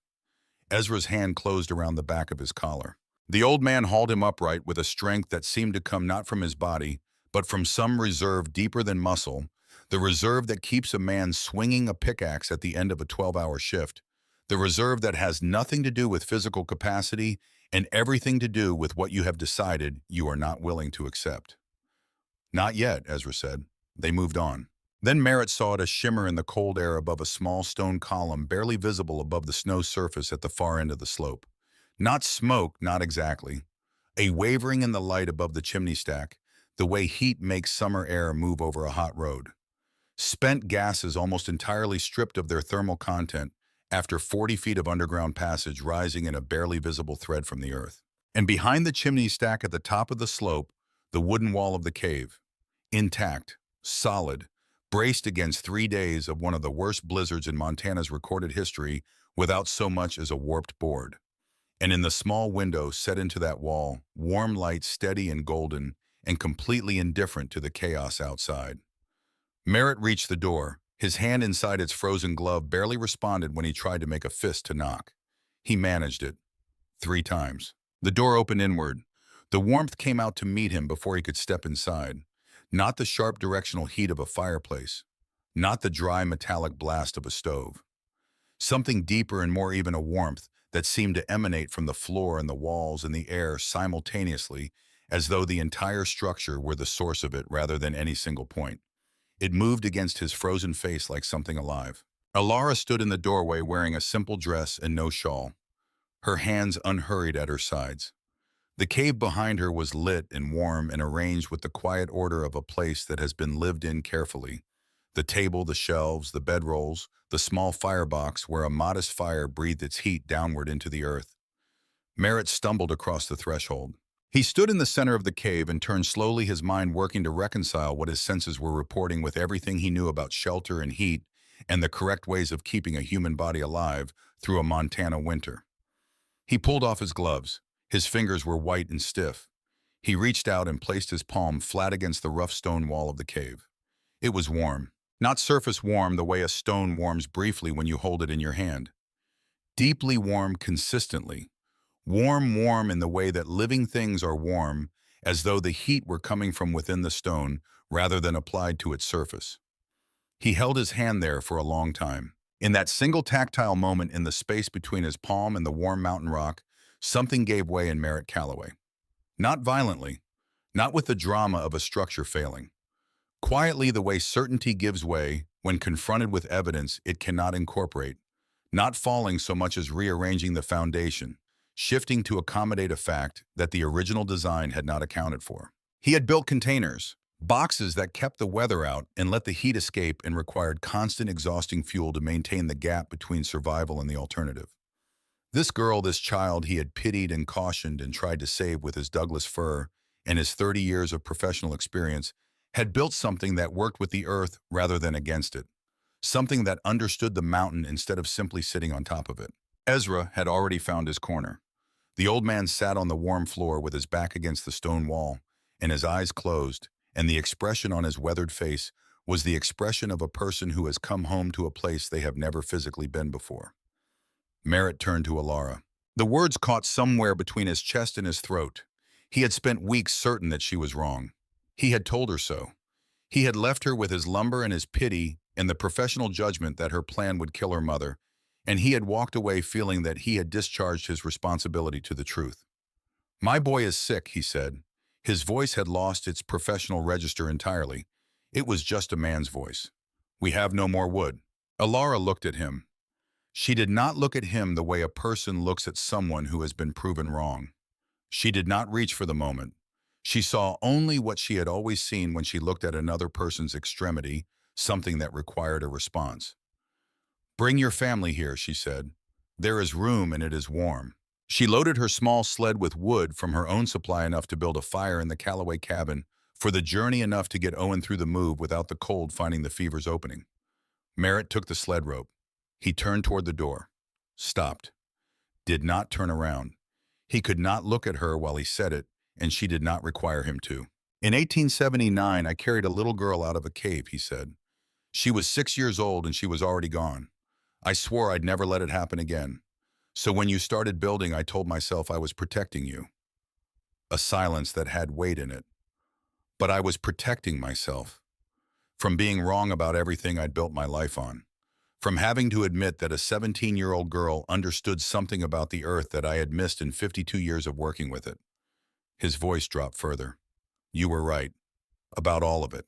A: Ezra's hand closed around the back of his collar. The old man hauled him upright with a strength that seemed to come not from his body, but from some reserve deeper than muscle, the reserve that keeps a man swinging a pickaxe at the end of a 12-hour shift, the reserve that has nothing to do with physical capacity and everything to do with what you have decided you are not willing to accept. "Not yet," Ezra said. They moved on. Then Merritt saw it, a shimmer in the cold air above a small stone column barely visible above the snow surface at the far end of the slope. Not smoke, not exactly. A wavering in the light above the chimney stack, the way heat makes summer air move over a hot road. Spent gases almost entirely stripped of their thermal content after 40 feet of underground passage rising in a barely visible thread from the earth. And behind the chimney stack at the top of the slope, the wooden wall of the cave, intact, solid, braced against 3 days of one of the worst blizzards in Montana's recorded history without so much as a warped board. And in the small window set into that wall, warm light, steady and golden, and completely indifferent to the chaos outside. Merritt reached the door. His hand inside its frozen glove barely responded when he tried to make a fist to knock. He managed it. 3 times. The door opened inward. The warmth came out to meet him before he could step inside. Not the sharp directional heat of a fireplace. Not the dry metallic blast of a stove. Something deeper and more even, a warmth that seemed to emanate from the floor and the walls and the air simultaneously, as though the entire structure were the source of it rather than any single point. It moved against his frozen face like something alive. Alara stood in the doorway wearing a simple dress and no shawl, her hands unhurried at her sides. The cave behind her was lit and warm and arranged with the quiet order of a place that has been lived in carefully. The table, the shelves, the bedrolls, the small firebox where a modest fire breathed its heat downward into the earth. Merritt stumbled across the threshold. He stood in the center of the cave and turned slowly, his mind working to reconcile what his senses were reporting with everything he knew about shelter and heat and the correct ways of keeping a human body alive through a Montana winter. He pulled off his gloves. His fingers were white and stiff. He reached out and placed his palm flat against the rough stone wall of the cave. It was warm. Not surface warm the way a stone warms briefly when you hold it in your hand. Deeply warm consistently. Warm in the way that living things are warm, as though the heat were coming from within the stone rather than applied to its surface. He held his hand there for a long time. In that single tactile moment in the space between his palm and the warm mountain rock, something gave way in Merritt Callaway. Not violently, not with the drama of a structure failing. Quietly, the way certainty gives way when confronted with evidence it cannot incorporate, not falling so much as rearranging the foundation, shifting to accommodate a fact that the original design had not accounted for. He had built containers, boxes that kept the weather out and let the heat escape and required constant exhausting fuel to maintain the gap between survival and the alternative. This girl, this child he had pitied and cautioned and tried to save with his Douglas fir and his 30 years of professional experience, had built something that worked with the earth rather than against it, something that understood the mountain instead of simply sitting on top of it. Ezra had already found his corner. The old man sat on the warm floor with his back against the stone wall and his eyes closed, and the expression on his weathered face was the expression of a person who has come home to a place they have never physically been before. Merritt turned to Alara. The words caught somewhere between his chest and his throat. He had spent weeks certain that she was wrong. He had told her so. He had left her with his lumber and his pity and the professional judgment that her plan would kill her mother, and he had walked away feeling that he had discharged his responsibility to the truth. "My boy is sick," he said. His voice had lost its professional register entirely. It was just a man's voice. "We have no more wood." Alara looked at him. She did not look at him the way a person looks at someone who has been proven wrong. She did not reach for the moment. She saw only what she had always seen when she looked at another person's extremity, something that required a response. "Bring your family here," she said. "There is room and it is warm." She loaded her small sled with wood from her own supply enough to build a fire in the Callaway cabin, for the journey enough to get Owen through the move without the cold finding the fever's opening. Merritt took the sled rope. He turned toward the door. Stopped. Did not turn around. He could not look at her while he said it, and she did not require him to. "In 1879, I carried a little girl out of a cave," he said. "She was 6 years old and she was already gone. I swore I'd never let it happen again. So when you started building, I told myself I was protecting you." A silence that had weight in it. But I was protecting myself. From being wrong about everything I'd built my life on. From having to admit that a 17-year-old girl understood something about the earth that I had missed in 52 years of working with it. His voice dropped further. "You were right. About all of it.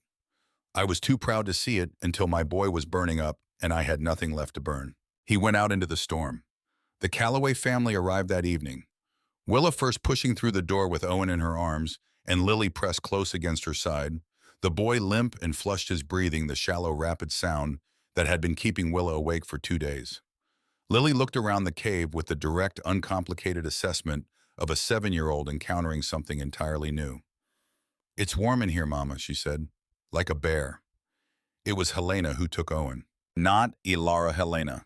A: I was too proud to see it until my boy was burning up and I had nothing left to burn." He went out into the storm. The Callaway family arrived that evening. Willa first pushing through the door with Owen in her arms and Lily pressed close against her side. The boy limp and flushed his breathing, the shallow, rapid sound that had been keeping Willa awake for 2 days. Lily looked around the cave with the direct, uncomplicated assessment of a 7-year-old encountering something entirely new. "It's warm in here, Mama," she said, "like a bear." It was Helena who took Owen, not Alara Helena.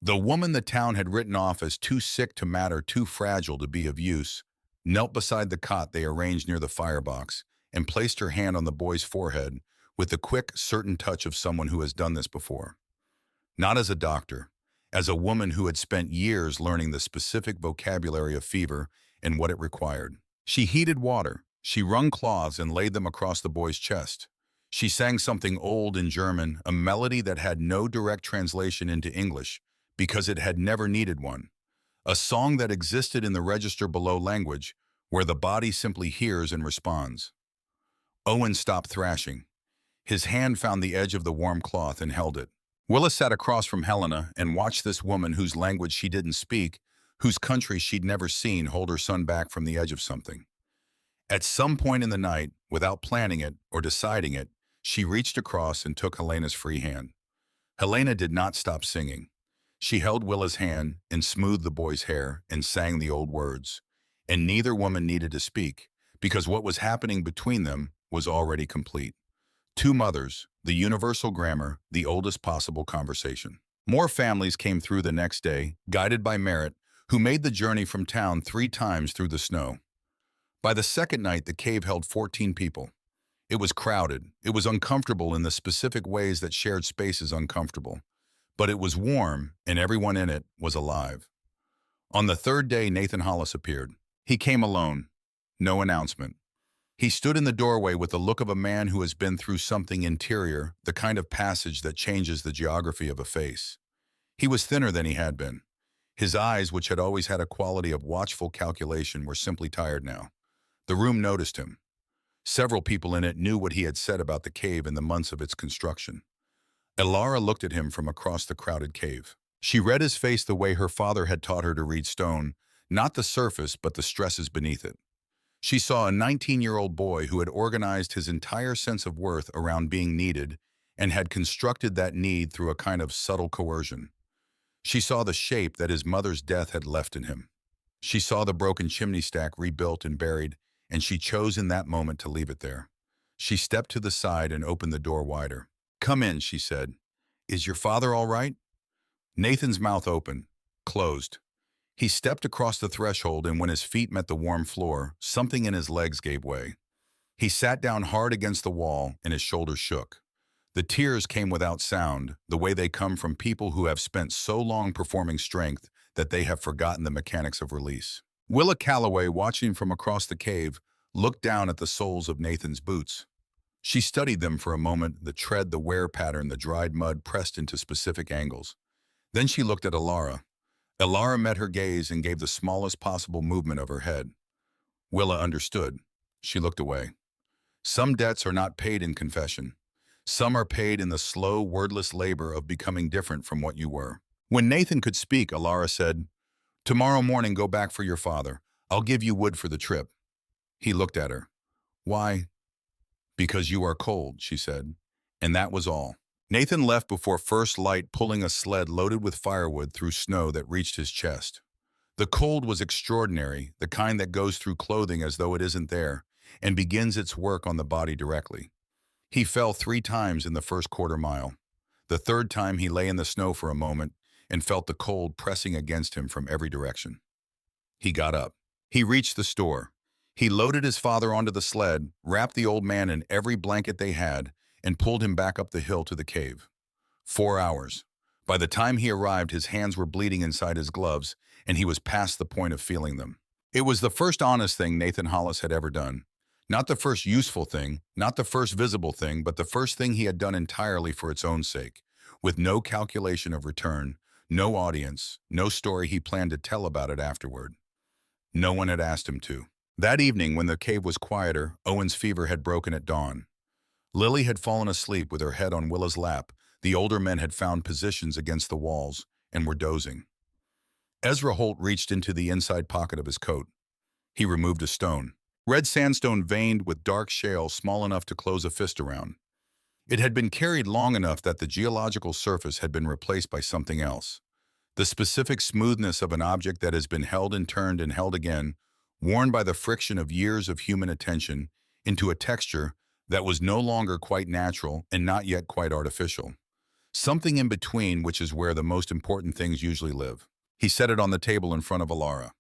A: The woman the town had written off as too sick to matter, too fragile to be of use, knelt beside the cot they arranged near the firebox and placed her hand on the boy's forehead with the quick, certain touch of someone who has done this before. Not as a doctor, as a woman who had spent years learning the specific vocabulary of fever and what it required. She heated water, she wrung cloths and laid them across the boy's chest. She sang something old in German, a melody that had no direct translation into English because it had never needed one. A song that existed in the register below language, where the body simply hears and responds. Owen stopped thrashing. His hand found the edge of the warm cloth and held it. Willa sat across from Helena and watched this woman whose language she didn't speak, whose country she'd never seen, hold her son back from the edge of something. At some point in the night, without planning it or deciding it, she reached across and took Helena's free hand. Helena did not stop singing. She held Willa's hand and smoothed the boy's hair and sang the old words. And neither woman needed to speak, because what was happening between them was already complete. 2 mothers, the universal grammar, the oldest possible conversation. More families came through the next day, guided by Merritt, who made the journey from town 3 times through the snow. By the second night, the cave held 14 people. It was crowded. It was uncomfortable in the specific ways that shared space is uncomfortable. But it was warm, and everyone in it was alive. On the third day, Nathan Hollis appeared. He came alone. No announcement. He stood in the doorway with the look of a man who has been through something interior, the kind of passage that changes the geography of a face. He was thinner than he had been. His eyes, which had always had a quality of watchful calculation, were simply tired now. The room noticed him. Several people in it knew what he had said about the cave in the months of its construction. Elara looked at him from across the crowded cave. She read his face the way her father had taught her to read stone, not the surface but the stresses beneath it. She saw a 19-year-old boy who had organized his entire sense of worth around being needed and had constructed that need through a kind of subtle coercion. She saw the shape that his mother's death had left in him. She saw the broken chimney stack rebuilt and buried, and she chose in that moment to leave it there. She stepped to the side and opened the door wider. "Come in," she said. "Is your father all right?" Nathan's mouth opened, closed. He stepped across the threshold, and when his feet met the warm floor, something in his legs gave way. He sat down hard against the wall, and his shoulders shook. The tears came without sound, the way they come from people who have spent so long performing strength that they have forgotten the mechanics of release. Willa Callaway, watching from across the cave, looked down at the soles of Nathan's boots. She studied them for a moment, the tread, the wear pattern, the dried mud pressed into specific angles. Then she looked at Elara. Elara met her gaze and gave the smallest possible movement of her head. Willa understood. She looked away. Some debts are not paid in confession. Some are paid in the slow, wordless labor of becoming different from what you were. When Nathan could speak, Elara said, "Tomorrow morning go back for your father. I'll give you wood for the trip." He looked at her. "Why?" "Because you are cold," she said. And that was all. Nathan left before first light, pulling a sled loaded with firewood through snow that reached his chest. The cold was extraordinary, the kind that goes through clothing as though it isn't there, and begins its work on the body directly. He fell 3 times in the first quarter mile. The third time he lay in the snow for a moment and felt the cold pressing against him from every direction. He got up. He reached the store. He loaded his father onto the sled, wrapped the old man in every blanket they had, and pulled him back up the hill to the cave. 4 hours. By the time he arrived, his hands were bleeding inside his gloves, and he was past the point of feeling them. It was the first honest thing Nathan Hollis had ever done. Not the first useful thing, not the first visible thing, but the first thing he had done entirely for its own sake, with no calculation of return, no audience, no story he planned to tell about it afterward. No one had asked him to. That evening, when the cave was quieter, Owen's fever had broken at dawn. Lily had fallen asleep with her head on Willa's lap. The older men had found positions against the walls and were dozing. Ezra Holt reached into the inside pocket of his coat. He removed a stone. Red sandstone veined with dark shale small enough to close a fist around. It had been carried long enough that the geological surface had been replaced by something else. The specific smoothness of an object that has been held and turned and held again, worn by the friction of years of human attention, into a texture that was no longer quite natural and not yet quite artificial. Something in between, which is where the most important things usually live. He set it on the table in front of Elara.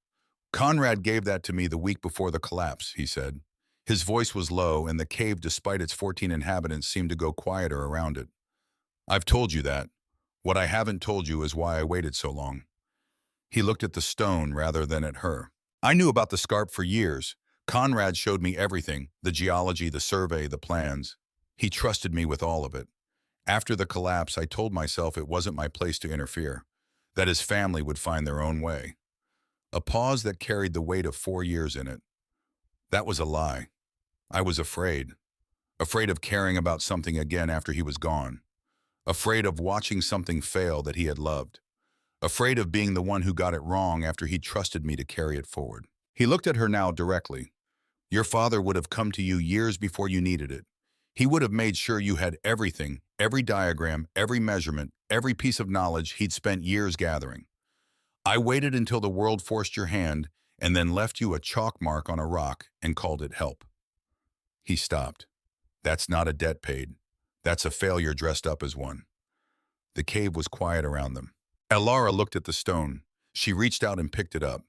A: "Conrad gave that to me the week before the collapse," he said. His voice was low, and the cave, despite its 14 inhabitants, seemed to go quieter around it. "I've told you that. What I haven't told you is why I waited so long." He looked at the stone rather than at her. "I knew about the Scarp for years. Conrad showed me everything, the geology, the survey, the plans. He trusted me with all of it. After the collapse, I told myself it wasn't my place to interfere, that his family would find their own way." A pause that carried the weight of 4 years in it. "That was a lie. I was afraid. Afraid of caring about something again after he was gone. Afraid of watching something fail that he had loved. Afraid of being the one who got it wrong after he trusted me to carry it forward." He looked at her now directly. "Your father would have come to you years before you needed it. He would have made sure you had everything, every diagram, every measurement, every piece of knowledge he'd spent years gathering. I waited until the world forced your hand and then left you a chalk mark on a rock and called it help." He stopped. "That's not a debt paid. That's a failure dressed up as one." The cave was quiet around them. Elara looked at the stone. She reached out and picked it up.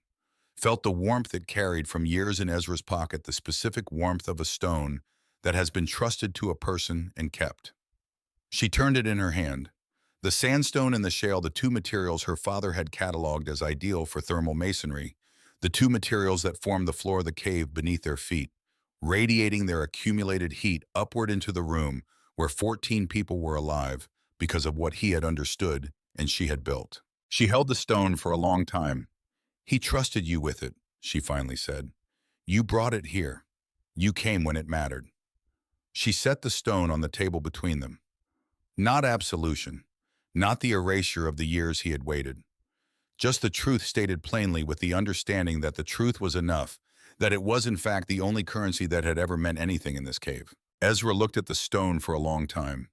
A: Felt the warmth it carried from years in Ezra's pocket, the specific warmth of a stone that has been trusted to a person and kept. She turned it in her hand. The sandstone and the shale, the two materials her father had cataloged as ideal for thermal masonry, the two materials that formed the floor of the cave beneath their feet, radiating their accumulated heat upward into the room where 14 people were alive because of what he had understood and she had built. She held the stone for a long time. "He trusted you with it," she finally said. "You brought it here. You came when it mattered." She set the stone on the table between them. Not absolution, not the erasure of the years he had waited. Just the truth stated plainly, with the understanding that the truth was enough, that it was in fact the only currency that had ever meant anything in this cave. Ezra looked at the stone for a long time.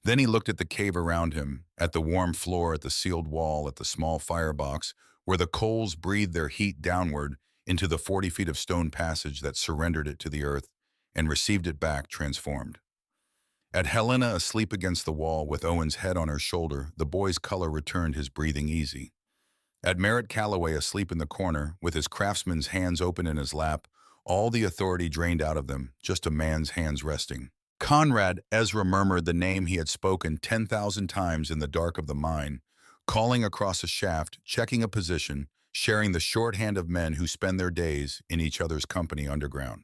A: Then he looked at the cave around him, at the warm floor, at the sealed wall, at the small firebox, where the coals breathed their heat downward into the 40 feet of stone passage that surrendered it to the earth and received it back transformed. At Helena asleep against the wall with Owen's head on her shoulder, the boy's color returned, his breathing easy. At Merritt Callaway asleep in the corner, with his craftsman's hands open in his lap, all the authority drained out of them, just a man's hands resting. Conrad, Ezra murmured the name he had spoken 10,000 times in the dark of the mine, calling across a shaft, checking a position, sharing the shorthand of men who spend their days in each other's company underground.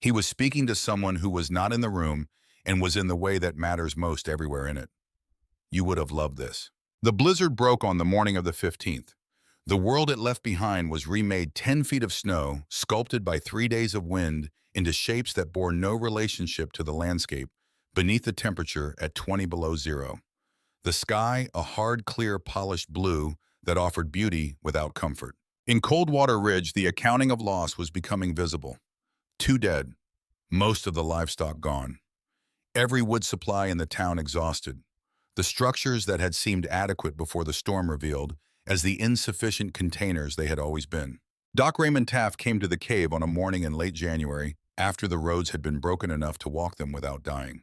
A: He was speaking to someone who was not in the room and was in the way that matters most everywhere in it. You would have loved this. The blizzard broke on the morning of the 15th. The world it left behind was remade 10 feet of snow, sculpted by 3 days of wind into shapes that bore no relationship to the landscape, beneath the temperature at 20 below zero. The sky, a hard, clear, polished blue that offered beauty without comfort. In Coldwater Ridge, the accounting of loss was becoming visible. 2 dead, most of the livestock gone. Every wood supply in the town exhausted. The structures that had seemed adequate before the storm revealed as the insufficient containers they had always been. Doc Taft came to the cave on a morning in late January, after the roads had been broken enough to walk them without dying.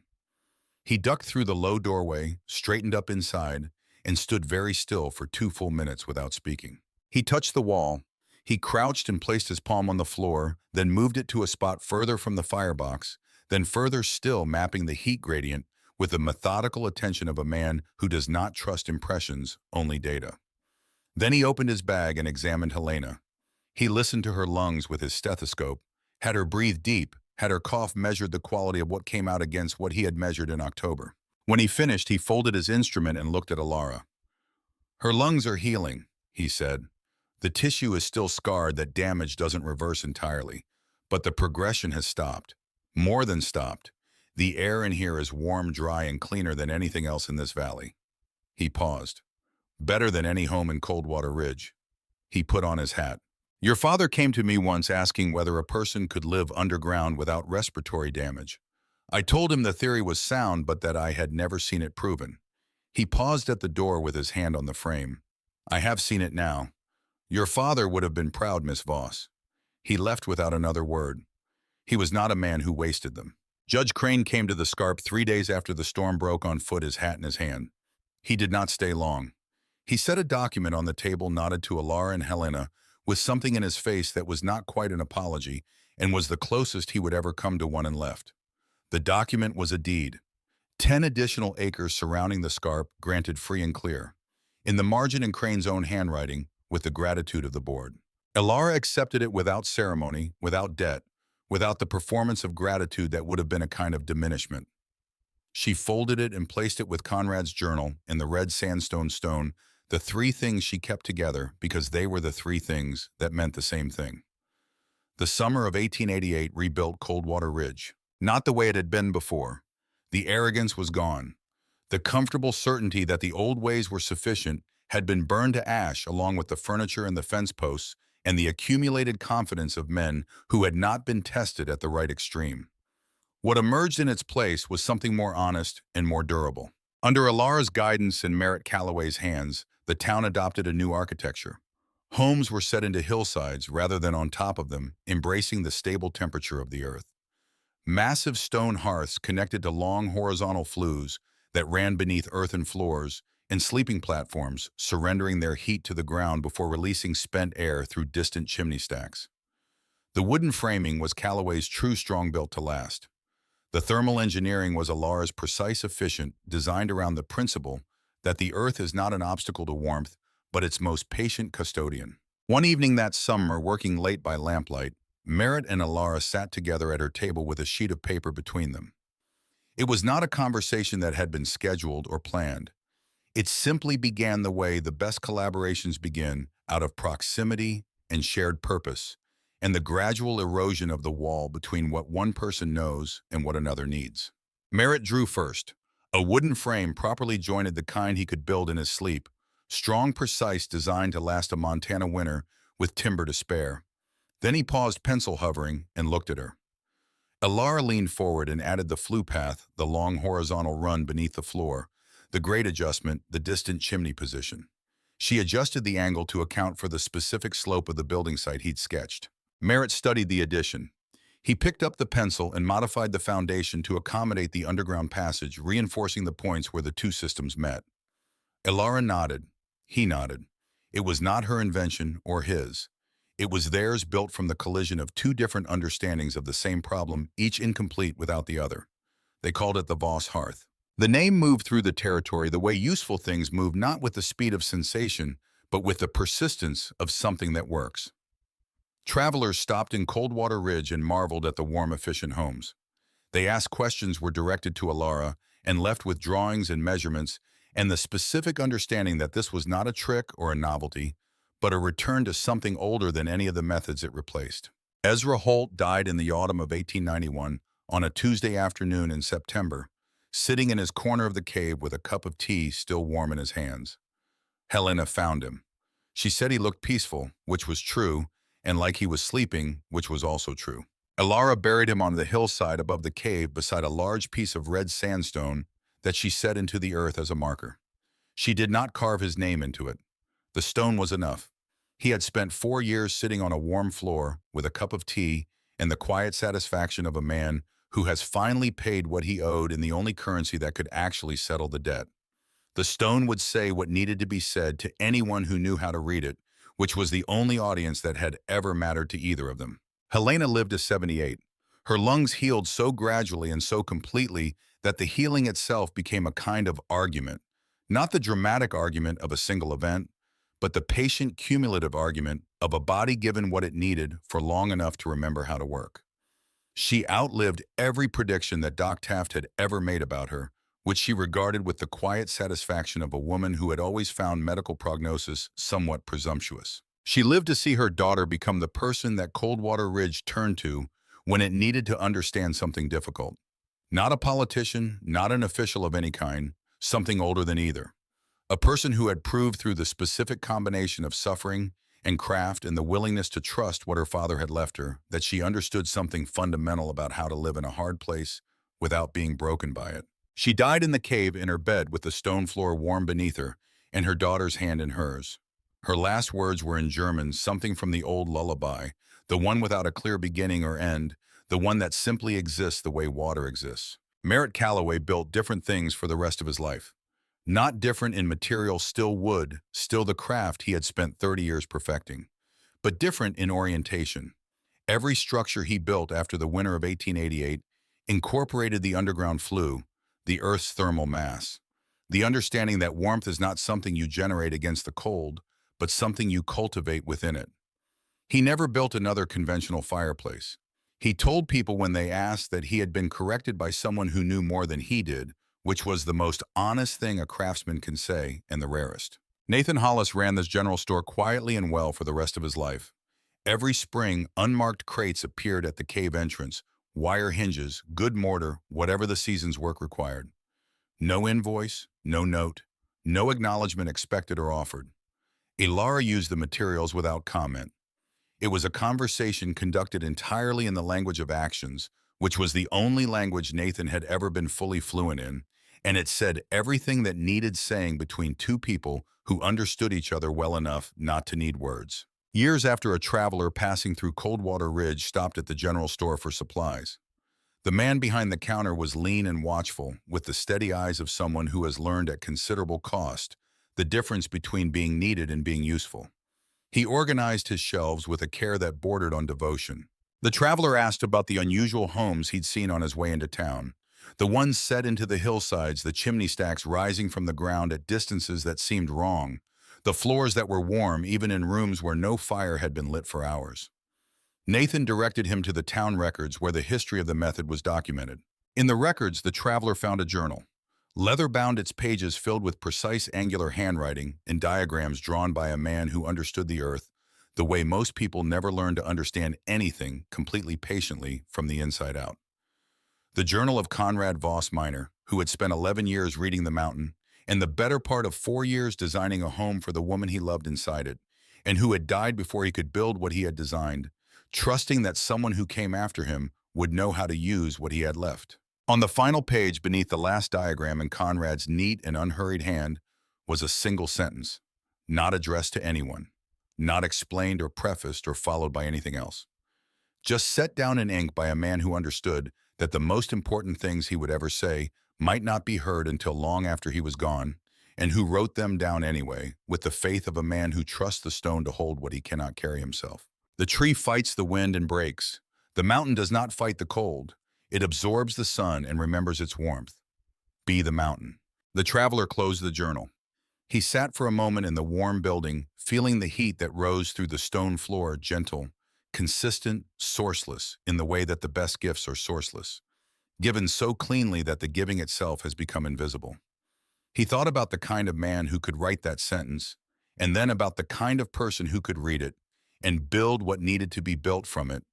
A: He ducked through the low doorway, straightened up inside, and stood very still for 2 full minutes without speaking. He touched the wall. He crouched and placed his palm on the floor, then moved it to a spot further from the firebox, then further still, mapping the heat gradient with the methodical attention of a man who does not trust impressions, only data. Then he opened his bag and examined Helena. He listened to her lungs with his stethoscope, had her breathe deep, had her cough measured the quality of what came out against what he had measured in October. When he finished, he folded his instrument and looked at Alara. "Her lungs are healing," he said. "The tissue is still scarred, that damage doesn't reverse entirely, but the progression has stopped. More than stopped. The air in here is warm, dry, and cleaner than anything else in this valley." He paused. "Better than any home in Coldwater Ridge." He put on his hat. "Your father came to me once asking whether a person could live underground without respiratory damage. I told him the theory was sound, but that I had never seen it proven." He paused at the door with his hand on the frame. "I have seen it now. Your father would have been proud, Miss Voss." He left without another word. He was not a man who wasted them. Judge Crane came to the Scarp 3 days after the storm broke, on foot, his hat in his hand. He did not stay long. He set a document on the table, nodded to Alara and Helena, with something in his face that was not quite an apology, and was the closest he would ever come to one, and left. The document was a deed. 10 additional acres surrounding the Scarp, granted free and clear. In the margin, in Crane's own handwriting, with the gratitude of the board. Alara accepted it without ceremony, without debt, without the performance of gratitude that would have been a kind of diminishment. She folded it and placed it with Conrad's journal in the red sandstone stone, the 3 things she kept together because they were the 3 things that meant the same thing. The summer of 1888 rebuilt Coldwater Ridge. Not the way it had been before. The arrogance was gone. The comfortable certainty that the old ways were sufficient had been burned to ash, along with the furniture and the fence posts, and the accumulated confidence of men who had not been tested at the right extreme. What emerged in its place was something more honest and more durable. Under Alara's guidance and Merritt Callaway's hands, the town adopted a new architecture. Homes were set into hillsides rather than on top of them, embracing the stable temperature of the earth. Massive stone hearths connected to long horizontal flues that ran beneath earthen floors, and sleeping platforms surrendering their heat to the ground before releasing spent air through distant chimney stacks. The wooden framing was Callaway's true strong, built to last. The thermal engineering was Alara's precise, efficient, designed around the principle that the earth is not an obstacle to warmth, but its most patient custodian. One evening that summer, working late by lamplight, Merritt and Alara sat together at her table with a sheet of paper between them. It was not a conversation that had been scheduled or planned. It simply began the way the best collaborations begin, out of proximity and shared purpose, and the gradual erosion of the wall between what one person knows and what another needs. Merritt drew first. A wooden frame properly jointed, the kind he could build in his sleep, strong, precise, designed to last a Montana winter with timber to spare. Then he paused, pencil hovering, and looked at her. Alara leaned forward and added the flue path, the long horizontal run beneath the floor, the grade adjustment, the distant chimney position. She adjusted the angle to account for the specific slope of the building site he'd sketched. Merritt studied the addition. He picked up the pencil and modified the foundation to accommodate the underground passage, reinforcing the points where the two systems met. Alara nodded. He nodded. It was not her invention or his. It was theirs, built from the collision of two different understandings of the same problem, each incomplete without the other. They called it the Voss Hearth. The name moved through the territory the way useful things move, not with the speed of sensation, but with the persistence of something that works. Travelers stopped in Coldwater Ridge and marveled at the warm, efficient homes. They asked questions, were directed to Alara, and left with drawings and measurements, and the specific understanding that this was not a trick or a novelty, but a return to something older than any of the methods it replaced. Ezra Holt died in the autumn of 1891 on a Tuesday afternoon in September, sitting in his corner of the cave with a cup of tea still warm in his hands. Helena found him. She said he looked peaceful, which was true, and like he was sleeping, which was also true. Alara buried him on the hillside above the cave beside a large piece of red sandstone that she set into the earth as a marker. She did not carve his name into it. The stone was enough. He had spent 4 years sitting on a warm floor with a cup of tea and the quiet satisfaction of a man who has finally paid what he owed in the only currency that could actually settle the debt. The stone would say what needed to be said to anyone who knew how to read it, which was the only audience that had ever mattered to either of them. Helena lived to 78. Her lungs healed so gradually and so completely that the healing itself became a kind of argument, not the dramatic argument of a single event, but the patient, cumulative argument of a body given what it needed for long enough to remember how to work. She outlived every prediction that Doc Taft had ever made about her, which she regarded with the quiet satisfaction of a woman who had always found medical prognosis somewhat presumptuous. She lived to see her daughter become the person that Coldwater Ridge turned to when it needed to understand something difficult. Not a politician, not an official of any kind, something older than either. A person who had proved through the specific combination of suffering and craft and the willingness to trust what her father had left her, that she understood something fundamental about how to live in a hard place without being broken by it. She died in the cave in her bed with the stone floor warm beneath her and her daughter's hand in hers. Her last words were in German, something from the old lullaby, the one without a clear beginning or end, the one that simply exists the way water exists. Merritt Callaway built different things for the rest of his life. Not different in material, still wood, still the craft he had spent 30 years perfecting, but different in orientation. Every structure he built after the winter of 1888 incorporated the underground flue, the Earth's thermal mass, the understanding that warmth is not something you generate against the cold, but something you cultivate within it. He never built another conventional fireplace. He told people when they asked that he had been corrected by someone who knew more than he did, which was the most honest thing a craftsman can say and the rarest. Nathan Hollis ran this general store quietly and well for the rest of his life. Every spring, unmarked crates appeared at the cave entrance, wire hinges, good mortar, whatever the season's work required. No invoice, no note, no acknowledgement expected or offered. Alara used the materials without comment. It was a conversation conducted entirely in the language of actions, which was the only language Nathan had ever been fully fluent in, and it said everything that needed saying between two people who understood each other well enough not to need words. Years after, a traveler passing through Coldwater Ridge stopped at the general store for supplies. The man behind the counter was lean and watchful, with the steady eyes of someone who has learned at considerable cost the difference between being needed and being useful. He organized his shelves with a care that bordered on devotion. The traveler asked about the unusual homes he'd seen on his way into town, The ones set into the hillsides, the chimney stacks rising from the ground at distances that seemed wrong, the floors that were warm even in rooms where no fire had been lit for hours. Nathan directed him to the town records where the history of the method was documented. In the records, the traveler found a journal. Leather-bound, its pages filled with precise angular handwriting and diagrams drawn by a man who understood the earth the way most people never learn to understand anything completely patiently from the inside out. The journal of Conrad Voss miner, who had spent 11 years reading the mountain and the better part of 4 years designing a home for the woman he loved inside it, and who had died before he could build what he had designed, trusting that someone who came after him would know how to use what he had left. On the final page beneath the last diagram in Conrad's neat and unhurried hand was a single sentence, not addressed to anyone, not explained or prefaced or followed by anything else. Just set down in ink by a man who understood that the most important things he would ever say might not be heard until long after he was gone, and who wrote them down anyway, with the faith of a man who trusts the stone to hold what he cannot carry himself. The tree fights the wind and breaks. The mountain does not fight the cold. It absorbs the sun and remembers its warmth. Be the mountain. The traveler closed the journal. He sat for a moment in the warm building, feeling the heat that rose through the stone floor, gentle, consistent, sourceless, in the way that the best gifts are sourceless, given so cleanly that the giving itself has become invisible. He thought about the kind of man who could write that sentence, and then about the kind of person who could read it and build what needed to be built from it,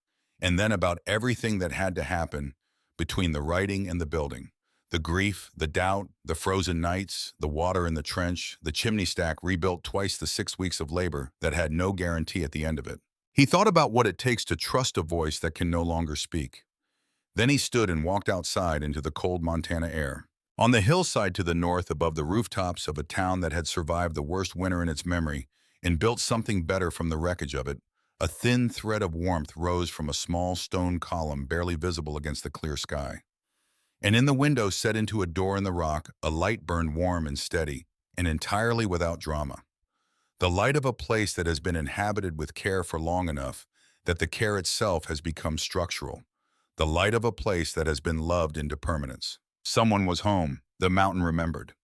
A: and then about everything that had to happen between the writing and the building. The grief, the doubt, the frozen nights, the water in the trench, the chimney stack rebuilt twice the 6 weeks of labor that had no guarantee at the end of it. He thought about what it takes to trust a voice that can no longer speak. Then he stood and walked outside into the cold Montana air. On the hillside to the north, above the rooftops of a town that had survived the worst winter in its memory and built something better from the wreckage of it, a thin thread of warmth rose from a small stone column barely visible against the clear sky. And in the window set into a door in the rock, a light burned warm and steady, and entirely without drama. The light of a place that has been inhabited with care for long enough that the care itself has become structural. The light of a place that has been loved into permanence. Someone was home, the mountain remembered.